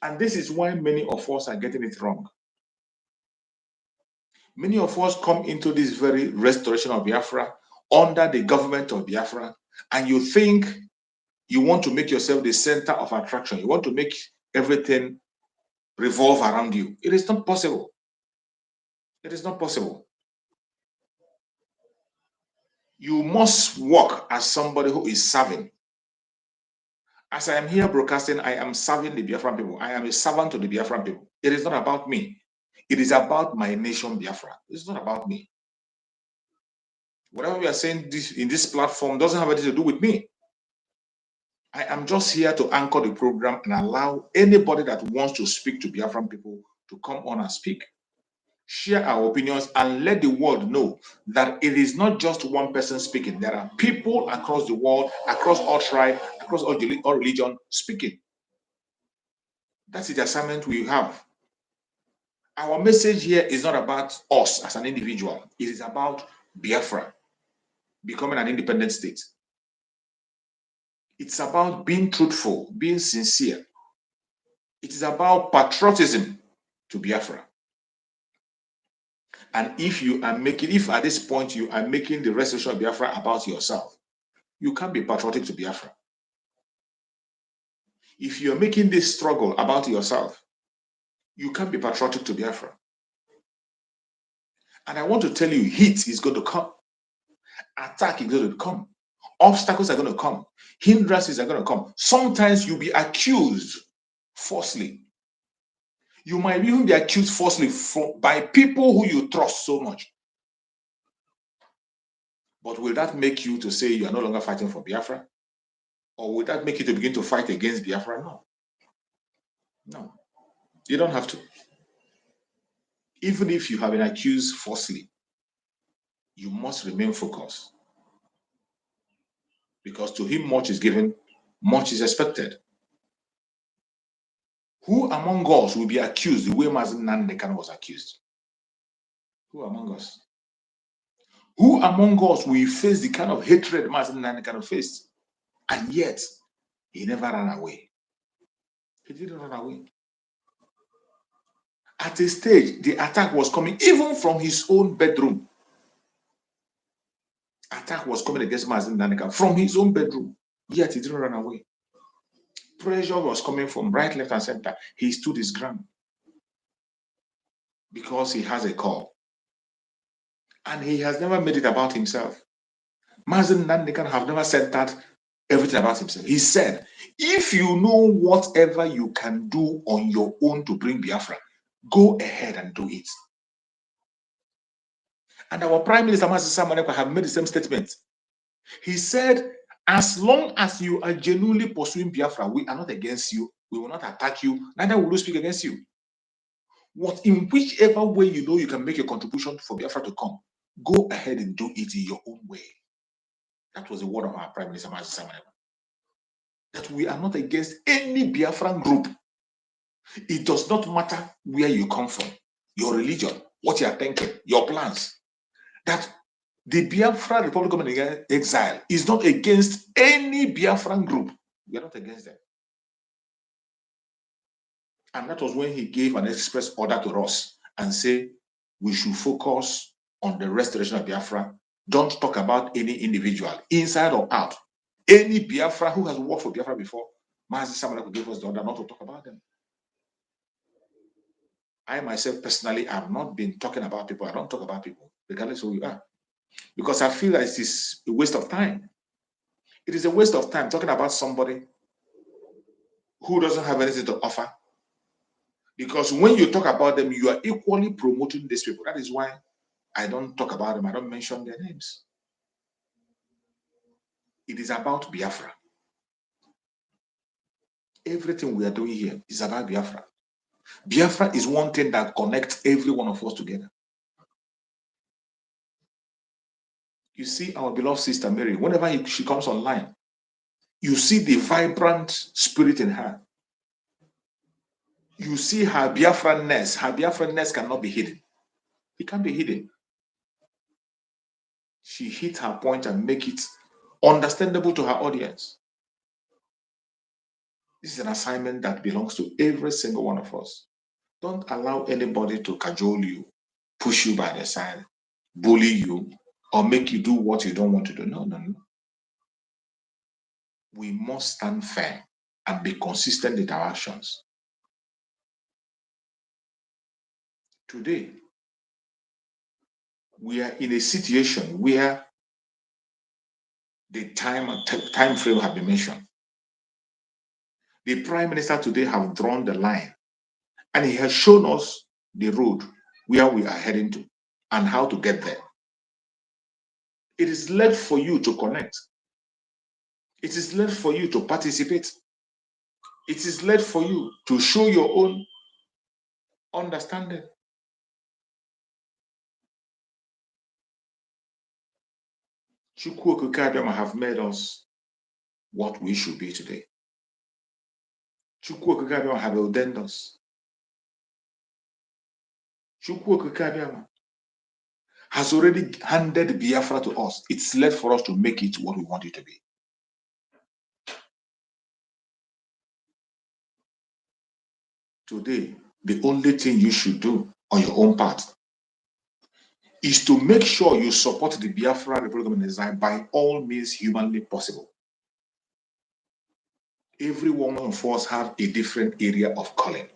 And this is why many of us are getting it wrong. Many of us come into this very restoration of Biafra under the government of Biafra, and you think you want to make yourself the center of attraction. You want to make everything revolve around you. It is not possible. It is not possible. You must work as somebody who is serving. As I am here broadcasting, I am serving the Biafran people. I am a servant to the Biafran people. It is not about me. It is about my nation, Biafra. It's not about me. Whatever we are saying in this platform doesn't have anything to do with me. I am just here to anchor the program and allow anybody that wants to speak to Biafran people to come on and speak. Share our opinions and let the world know that it is not just one person speaking. There are people across the world, across all tribes, across all religion speaking. That's the assignment we have. Our message here is not about us as an individual. It is about Biafra becoming an independent state. It's about being truthful, being sincere. It is about patriotism to Biafra. And if at this point you are making the restoration of Biafra about yourself, you can't be patriotic to Biafra. If you're making this struggle about yourself, you can't be patriotic to Biafra. And I want to tell you, heat is going to come. Attack is going to come. Obstacles are going to come. Hindrances are going to come. Sometimes you'll be accused falsely. You might even be accused falsely by people who you trust so much. But will that make you to say you are no longer fighting for Biafra? Or will that make you to begin to fight against Biafra? No. No. You don't have to. Even if you have been accused falsely, you must remain focused. Because to him much is given, much is expected. Who among us will be accused the way Mazen Nandekan was accused? Who among us? Who among us will face the kind of hatred Mazen Nandekan faced? And yet, he never ran away. He didn't run away. At a stage, the attack was coming even from his own bedroom. Attack was coming against Mazen Nandeka from his own bedroom, yet he didn't run away. Pressure was coming from right, left, and center. He stood his ground because he has a call. And he has never made it about himself. Mazen Nandeka have never said that everything about himself. He said, if you know whatever you can do on your own to bring Biafra, go ahead and do it. And our Prime Minister, Mazen Nandeka, have made the same statement. He said, as long as you are genuinely pursuing Biafra, we are not against you. We will not attack you. Neither will we speak against you. What, in whichever way you know you can make a contribution for Biafra to come, go ahead and do it in your own way. That was the word of our Prime Minister, Mazen Nandeka. That we are not against any Biafran group. It does not matter where you come from, your religion, what you are thinking, your plans. That the Biafra Republic of Exile is not against any Biafran group. We are not against them. And that was when he gave an express order to us and said we should focus on the restoration of Biafra. Don't talk about any individual, inside or out. Any Biafra who has worked for Biafra before, Mazi Samanako gave us the order not to talk about them. I myself personally have not been talking about people. I don't talk about people, regardless of who you are, because I feel that it is a waste of time. It is a waste of time talking about somebody who doesn't have anything to offer. Because when you talk about them, you are equally promoting these people. That is why I don't talk about them. I don't mention their names. It is about Biafra. Everything we are doing here is about Biafra. Biafra is one thing that connects every one of us together. You see our beloved sister Mary, whenever she comes online, you see the vibrant spirit in her. You see her Biafranness. Her Biafranness cannot be hidden. It can't be hidden. She hit her point and make it understandable to her audience. This is an assignment that belongs to every single one of us. Don't allow anybody to cajole you, push you by the side, bully you, or make you do what you don't want to do. No, no, no. We must stand firm and be consistent in our actions. Today, we are in a situation where the time frame have been mentioned. The Prime Minister today have drawn the line, and he has shown us the road where we are heading to and how to get there. It is left for you to connect. It is left for you to participate. It is left for you to show your own understanding. Chukwu Okike Abiama have made us what we should be today. Chukwu Okike Abiama have ordained us. Chukwu Okike Abiama has already handed Biafra to us. It's left for us to make it what we want it to be. Today, the only thing you should do on your own part is to make sure you support the Biafra Republic of Exile by all means humanly possible. Every one of us have a different area of calling.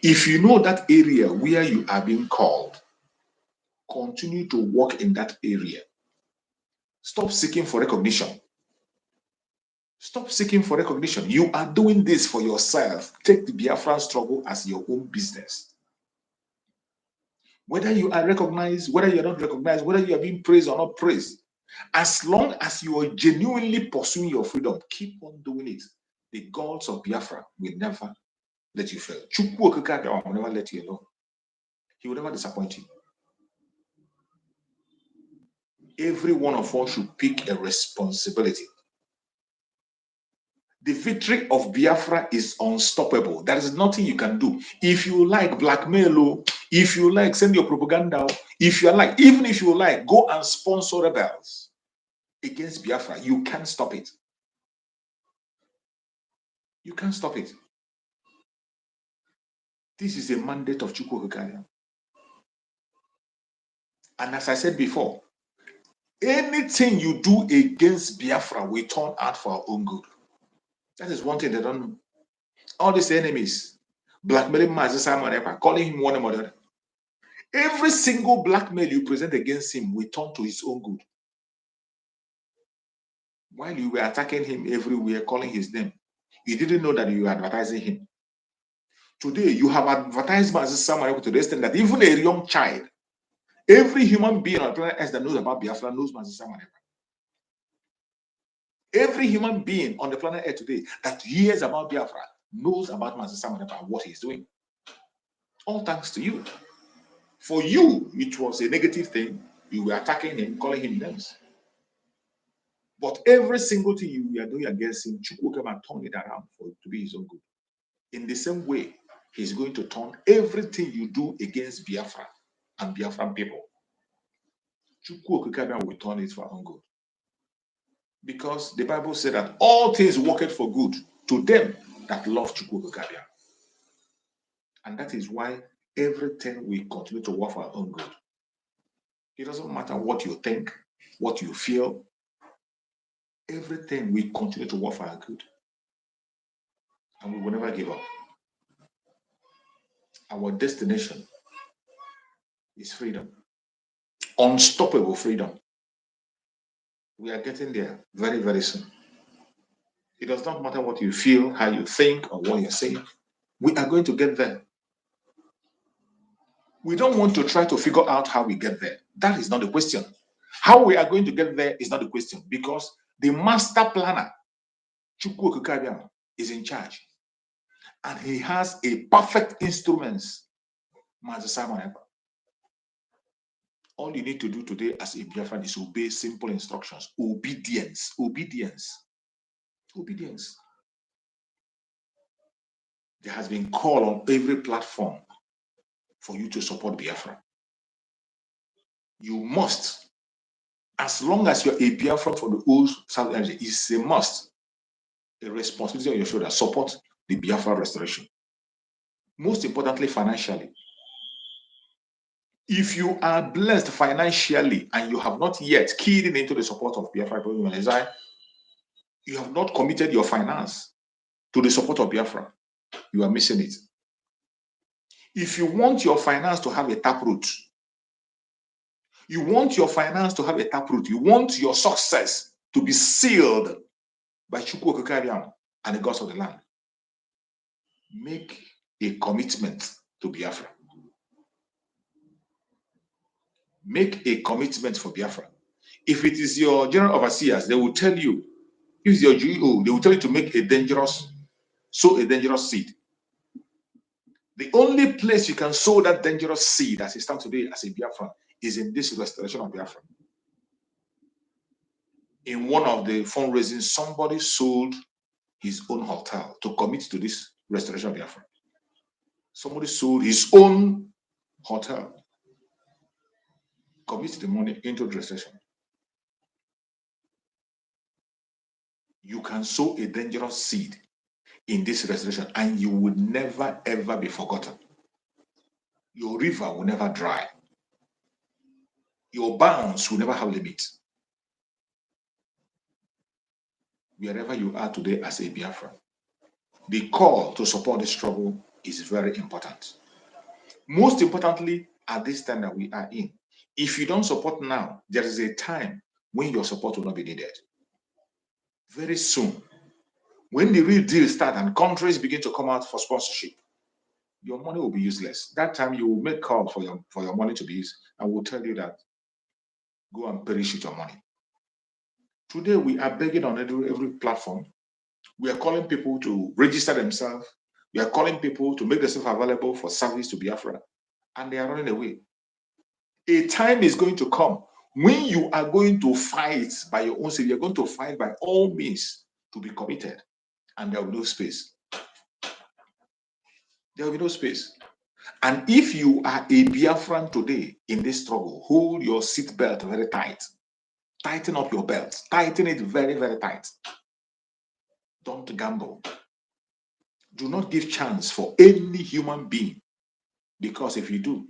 If you know that area where you are being called, continue to work in that area. Stop seeking for recognition. Stop seeking for recognition. You are doing this for yourself. Take the Biafran struggle as your own business. Whether you are recognized, whether you are not recognized, whether you are being praised or not praised, as long as you are genuinely pursuing your freedom, keep on doing it. The gods of Biafra will never let you fail. Chukwu Okike Abiama will never let you alone. He will never disappoint you. Every one of us should pick a responsibility. The victory of Biafra is unstoppable. There is nothing you can do. If you like, blackmail, if you like, send your propaganda, if you like, even if you like, go and sponsor rebels against Biafra. You can't stop it. You can't stop it. This is a mandate of Chukwu Okike. And as I said before, anything you do against Biafra will turn out for our own good. That is one thing they don't know. All these enemies, blackmailing Mazi Simon Ekpa, calling him one or the other. Every single blackmail you present against him will turn to his own good. While you were attacking him everywhere, calling his name, you didn't know that you were advertising him. Today, you have advertised Mazi Simon Ekpa to the extent that even a young child, every human being on planet Earth that knows about Biafra knows Mazi Simon Ekpa. Every human being on the planet Earth today that hears about Biafra knows about Mazi Simon Ekpa and what he's doing. All thanks to you. For you, it was a negative thing. You were attacking him, calling him names. But every single thing you were doing against him, Chukwu came and turned it around for it to be his own good. In the same way, he's going to turn everything you do against Biafra and Biafran people. Chukwu Okike will turn it for our own good. Because the Bible said that all things work for good to them that love Chukwu Okike. And that is why everything will continue to work for our own good. It doesn't matter what you think, what you feel. Everything will continue to work for our good. And we will never give up. Our destination is freedom. Unstoppable freedom. We are getting there very, very soon. It does not matter what you feel, how you think, or what you're saying. We are going to get there. We don't want to try to figure out how we get there. That is not the question. How we are going to get there is not the question, because the master planner, Chukwu Okike, is in charge. And he has a perfect instruments, Mazi Simon Ekpa. All you need to do today as a Biafran is obey simple instructions. Obedience. Obedience. Obedience. There has been call on every platform for you to support Biafra. You must, as long as you're a Biafran from the old South Nigeria, it's a must, a responsibility on your shoulder, support the Biafra restoration. Most importantly, financially. If you are blessed financially and you have not yet keyed into the support of Biafra, you have not committed your finance to the support of Biafra, you are missing it. If you want your finance to have a taproot, you want your finance to have a taproot, you want your success to be sealed by Chukwu Okike and the gods of the land, make a commitment to Biafra. Make a commitment for Biafra. If it is your general overseers, they will tell you, if it's your GEO, they will tell you to make sow a dangerous seed. The only place you can sow that dangerous seed as it stands today as a Biafran is in this restoration of Biafra. In one of the fundraising, somebody sold his own hotel to commit to this restoration of Biafra. Somebody sold his own hotel, commit the money into the restoration. You can sow a dangerous seed in this restoration and you will never ever be forgotten. Your river will never dry. Your bounds will never have limits. Wherever you are today as a Biafran, the call to support the struggle is very important. Most importantly, at this time that we are in, if you don't support now, there is a time when your support will not be needed. Very soon, when the real deal starts and countries begin to come out for sponsorship, your money will be useless. That time you will make call for your money to be used, and we'll tell you that go and perish with your money. Today we are begging on every platform. We are calling people to register themselves. We are calling people to make themselves available for service to Biafra, and they are running away. A time is going to come when you are going to fight by your own self. You're going to fight by all means to be committed, and there will be no space. There will be no space. And if you are a Biafran today in this struggle, hold your seatbelt very tight. Tighten up your belt. Tighten it very, very tight. Don't gamble. Do not give chance for any human being Because if you do,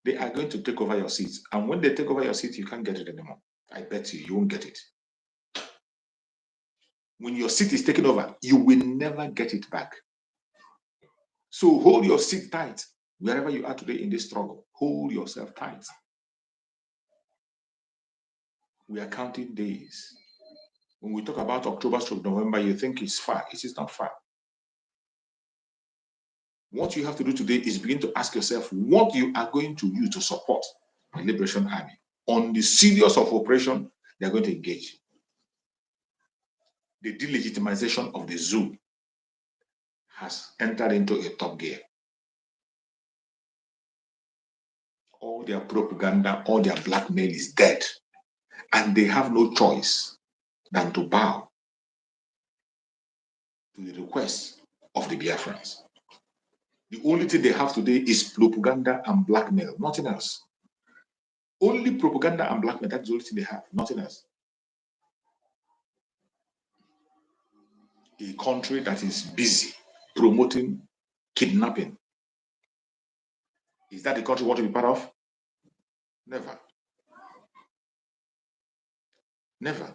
they are going to take over your seats. And when they take over your seat, you can't get it anymore. I bet you won't get it. When your seat is taken over, you will never get it back. So hold your seat tight. Wherever you are today in this struggle, hold yourself tight. We are counting days. When we talk about October to November, you think it's far. It is not far. What you have to do today is begin to ask yourself what you are going to use to support the Liberation Army on the series of operation they are going to engage. The delegitimization of the zoo has entered into a top gear. All their propaganda, all their blackmail is dead. And they have no choice than to bow to the request of the Biafrans. The only thing they have today is propaganda and blackmail, nothing else. Only propaganda and blackmail, that's the only thing they have, nothing else. A country that is busy promoting kidnapping. Is that the country we want to be part of? Never. Never.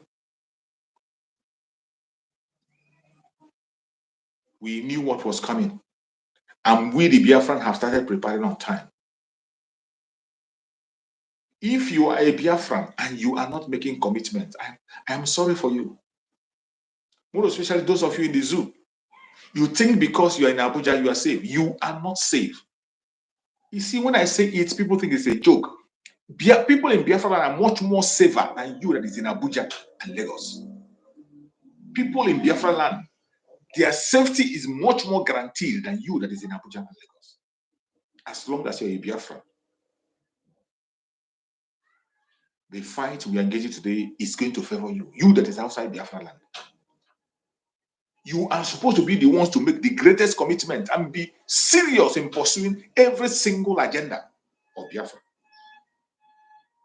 We knew what was coming. And we, the Biafran, have started preparing on time. If you are a Biafran and you are not making commitments, I am sorry for you. More especially those of you in the zoo. You think because you are in Abuja, you are safe. You are not safe. You see, when I say it, people think it's a joke. People in Biafra are much more safer than you that is in Abuja and Lagos. People in Biafra land, their safety is much more guaranteed than you that is in Abuja and Lagos. As long as you're a Biafra. The fight we are engaging today is going to favor you. You that is outside Biafra land. You are supposed to be the ones to make the greatest commitment and be serious in pursuing every single agenda of Biafra.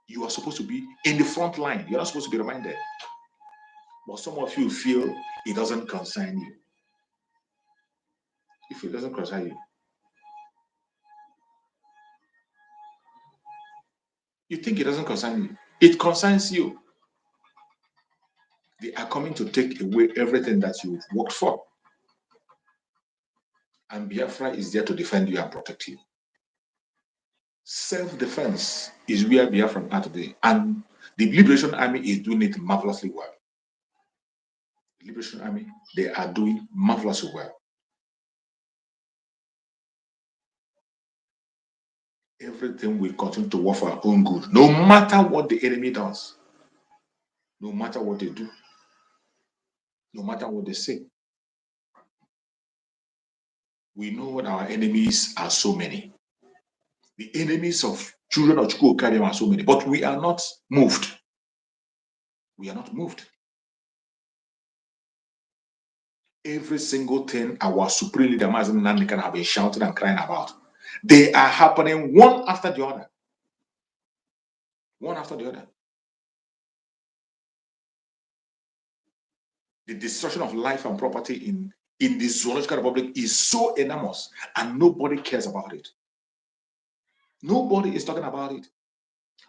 You are supposed to be in the front line. You're not supposed to be reminded. But some of you feel it doesn't concern you. If it doesn't concern you, you think it doesn't concern you. It concerns you. They are coming to take away everything that you've worked for. And Biafra is there to defend you and protect you. Self-defense is where Biafra are today. And the Liberation Army is doing it marvelously well. The Liberation Army, they are doing marvelously well. Everything will continue to work for our own good, no matter what the enemy does, no matter what they do, no matter what they say. We know that our enemies are so many. The enemies of children of Chukwukarim are so many, but we are not moved. We are not moved. Every single thing our supreme leader, Mazen Nandikan, have been shouting and crying about, they are happening one after the other. One after the other. The destruction of life and property in the Zoological Republic is so enormous, and nobody cares about it. Nobody is talking about it.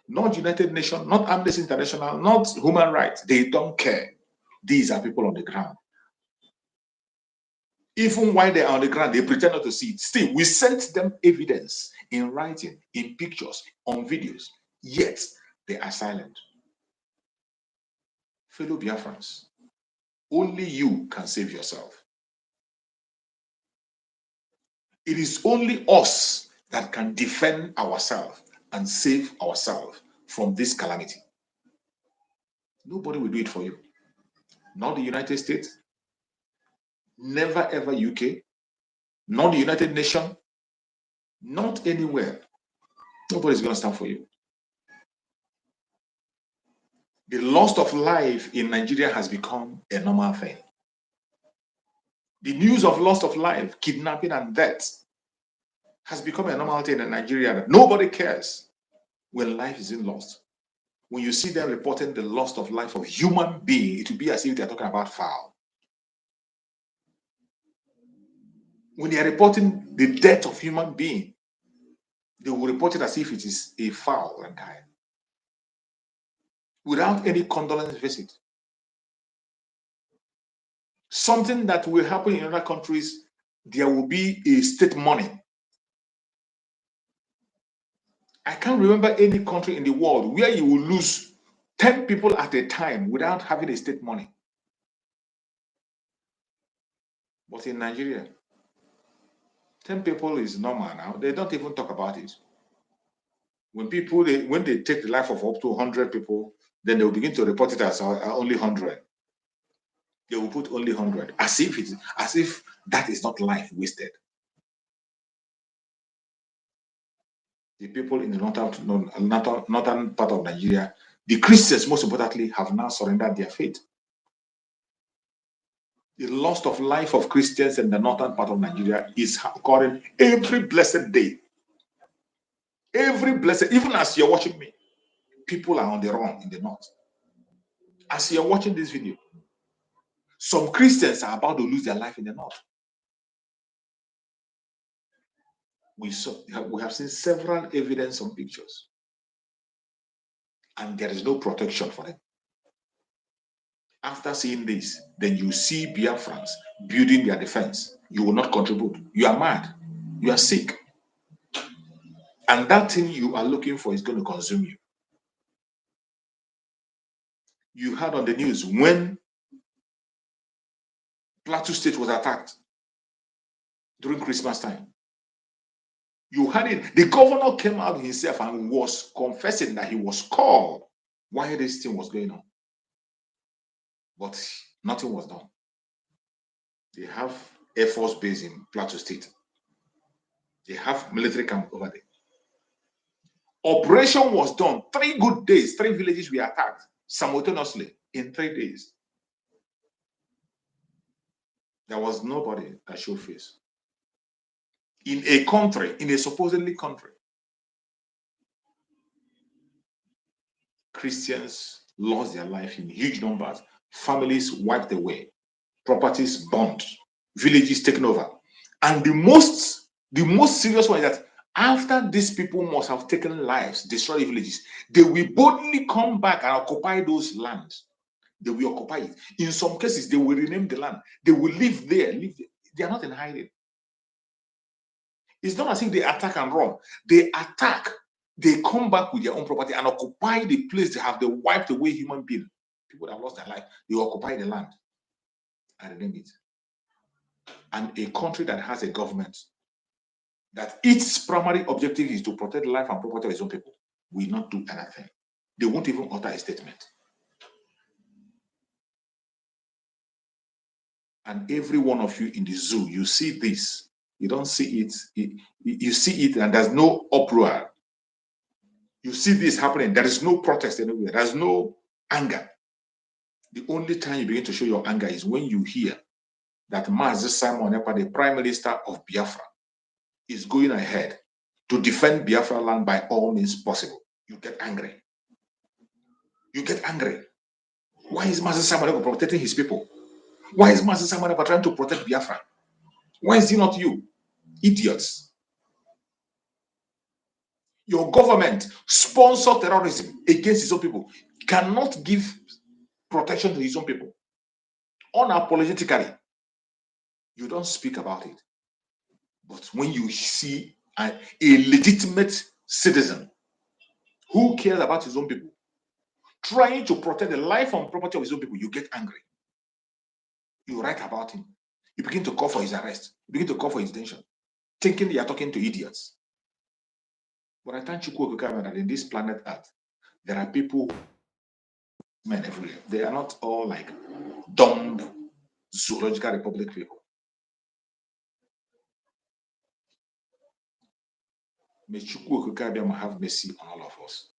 Not United Nations, not Amnesty International, not human rights. They don't care. These are people on the ground. Even while they are on the ground, they pretend not to see it. Still, we sent them evidence in writing, in pictures, on videos. Yet, they are silent. Fellow Biafrans, only you can save yourself. It is only us that can defend ourselves and save ourselves from this calamity. Nobody will do it for you. Not the United States, never ever UK, not the United Nations, not anywhere. Nobody's going to stand for you. The loss of life in Nigeria has become a normal thing. The news of loss of life, kidnapping and death has become a normal thing in Nigeria. Nobody cares when life is in lost. When you see them reporting the loss of life of human being, it will be as if they're talking about fowl. When they are reporting the death of human being, They will report it as if it is a foul and die, without any condolence visit. Something that will happen in other countries, there will be a state money. I can't remember any country in the world where you will lose 10 people at a time without having a state money. But in Nigeria, 10 people is normal now. They don't even talk about it. When they take the life of up to 100 people, then they will begin to report it as only 100. They will put only 100, as if that is not life wasted. The people in the northern part of Nigeria, the Christians, most importantly, have now surrendered their faith. The loss of life of Christians in the northern part of Nigeria is occurring every blessed day. Every blessed, even as you're watching me, people are on the run in the north. As you're watching this video, some Christians are about to lose their life in the north. We have seen several evidence on pictures, and there is no protection for them. After seeing this, then you see Biafrans building their defense. You will not contribute. You are mad. You are sick. And that thing you are looking for is going to consume you. You heard on the news when Plateau State was attacked during Christmas time. You heard it. The governor came out himself and was confessing that he was called while this thing was going on. But nothing was done. They have Air Force base in Plateau State. They have military camp over there. Operation was done. 3 good days. 3 villages were attacked simultaneously in 3 days. There was nobody that showed face. In a country, in a supposedly country, Christians lost their life in huge numbers. Families wiped away. Properties burned. Villages taken over. And the most serious one is that after these people must have taken lives, destroyed the villages, they will boldly come back and occupy those lands. They will occupy it. In some cases, they will rename the land. They will live there. They are not in hiding. It's not as if they attack and run. They attack. They come back with their own property and occupy the place they have. They wiped away human beings. People that lost their life. They occupy the land and rename it. And a country that has a government that its primary objective is to protect the life and property of its own people will not do anything. They won't even utter a statement. And every one of you in the zoo, you see this. You don't see it. You see it and there's no uproar. You see this happening. There is no protest anywhere. There's no anger. The only time you begin to show your anger is when you hear that Mazi Simon Ekpa, the Prime Minister of Biafra, is going ahead to defend Biafra land by all means possible. You get angry. You get angry. Why is Mazi Simon Ekpa protecting his people? Why is Mazi Simon Ekpa trying to protect Biafra? Why is he not you? Idiots. Your government sponsor terrorism against his own people, cannot give protection to his own people. Unapologetically, you don't speak about it. But when you see a legitimate citizen who cares about his own people trying to protect the life and property of his own people, you get angry. You write about him. You begin to call for his arrest. You begin to call for his detention, thinking you are talking to idiots. But I thank you that in this planet Earth, there are people, men everywhere. They are not all like dumb zoological republic people. May Chukwu have mercy on all of us.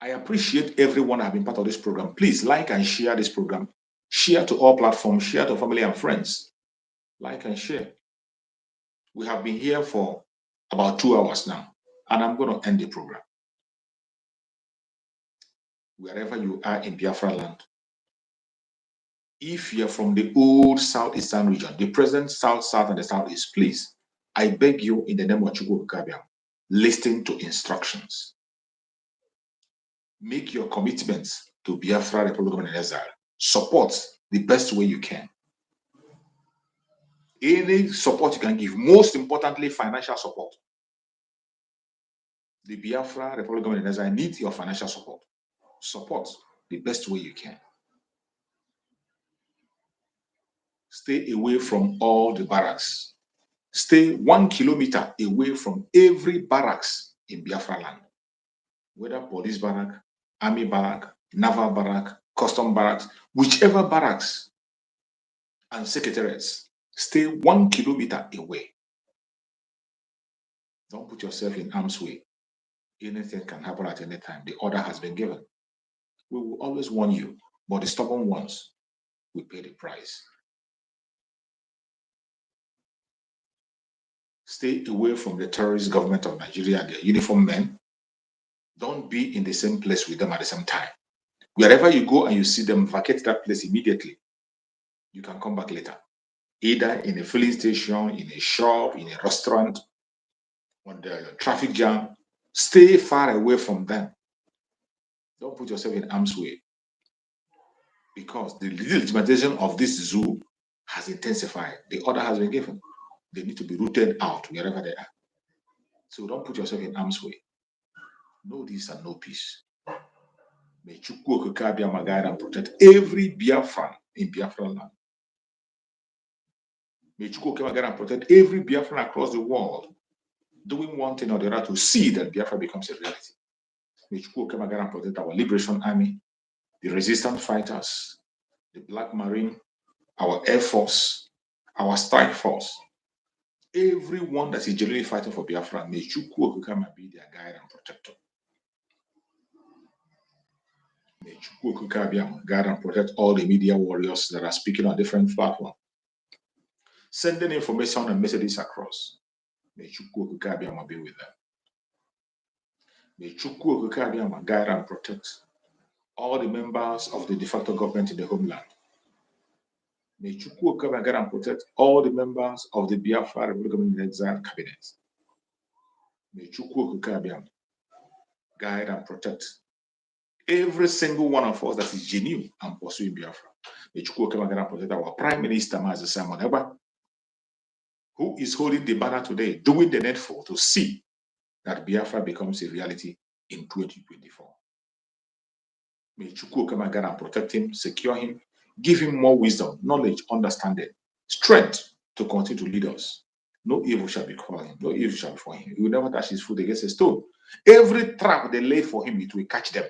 I appreciate everyone who has been part of this program. Please like and share this program. Share to all platforms. Share to family and friends. Like and share. We have been here for about 2 hours now, and I'm going to end the program. Wherever you are in Biafra land, if you're from the old southeastern region, the present south, and the southeast, please I beg you in the name of Chukwu Kabiam, listen to instructions. Make your commitments to Biafra Republic in Exile. Support the best way you can. Any support you can give, most importantly, financial support. The Biafra Republic in Exile needs your financial support. Support the best way you can. Stay away from all the barracks. Stay 1 kilometer away from every barracks in Biafra land. Whether police barrack, army barrack, naval barrack, custom barracks, whichever barracks and secretariats, stay 1 kilometer away. Don't put yourself in harm's way. Anything can happen at any time. The order has been given. We will always warn you, but the stubborn ones will pay the price. Stay away from the terrorist government of Nigeria and their uniformed men. Don't be in the same place with them at the same time. Wherever you go and you see them, vacate that place immediately. You can come back later. Either in a filling station, in a shop, in a restaurant, on the traffic jam. Stay far away from them. Don't put yourself in harm's way. Because the legitimization of this zoo has intensified. The order has been given. They need to be rooted out wherever they are. So don't put yourself in harm's way. No this and no peace. May Chukwu Okike guide and protect every Biafran in Biafra land. May Chukwu Okike guide and protect every Biafran across the world doing one thing or the other to see that Biafra becomes a reality. May Chukwu Okike guide and protect our Liberation Army, the resistance fighters, the Black Marine, our Air Force, our Strike Force. Everyone that is genuinely fighting for Biafra, may Chukwu Okike be their guide and protector. May Chukwu Okike guide and protect all the media warriors that are speaking on different platforms, sending information and messages across. May Chukwu Okike be with them. May Chukwu Okike guide and protect all the members of the de facto government in the homeland. May Chukwu Okike guide and protect all the members of the Biafra Republic in Exile cabinet. May Chukwu Okike guide and protect every single one of us that is genuine and pursuing Biafra. May Chukwu Okike guide and protect our Prime Minister, Mazi Simon Ekpa, who is holding the banner today, doing the needful to see that Biafra becomes a reality in 2024. May Chukwu Okike guide and protect him, secure him, give him more wisdom, knowledge, understanding, strength to continue to lead us. No evil shall befall him. No evil shall befall him. He will never touch his foot against a stone. Every trap they lay for him, it will catch them.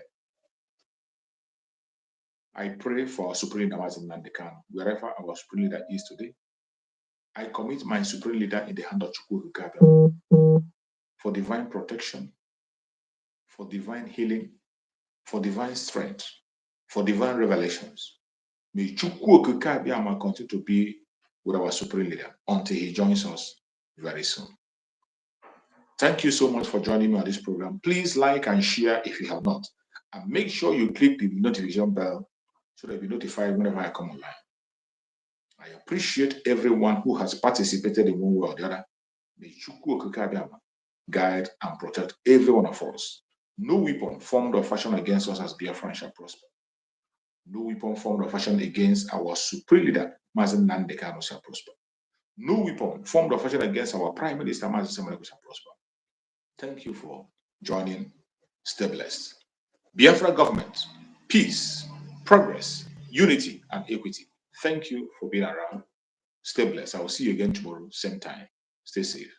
I pray for our Supreme Leader, Nnamdi Kanu, wherever our Supreme Leader is today. I commit my Supreme Leader in the hand of Chukwu Okike for divine protection, for divine healing, for divine strength, for divine revelations. May Chukwu Okike continue to be with our Supreme Leader until he joins us very soon. Thank you so much for joining me on this program. Please like and share if you have not. And make sure you click the notification bell so that you'll be notified whenever I come online. I appreciate everyone who has participated in one way or the other. May Chukwu Okike guide and protect every one of us. No weapon formed or fashioned against us as Biafran shall prosper. No weapon formed or fashioned against our Supreme Leader, Mazi Nnamdi Kanu, shall prosper. No weapon formed or fashioned against our Prime Minister, Mazi Simon Ekpa, shall prosper. Thank you for joining. Stay blessed. Biafra government, peace, progress, unity, and equity. Thank you for being around. Stay blessed. I will see you again tomorrow, same time. Stay safe.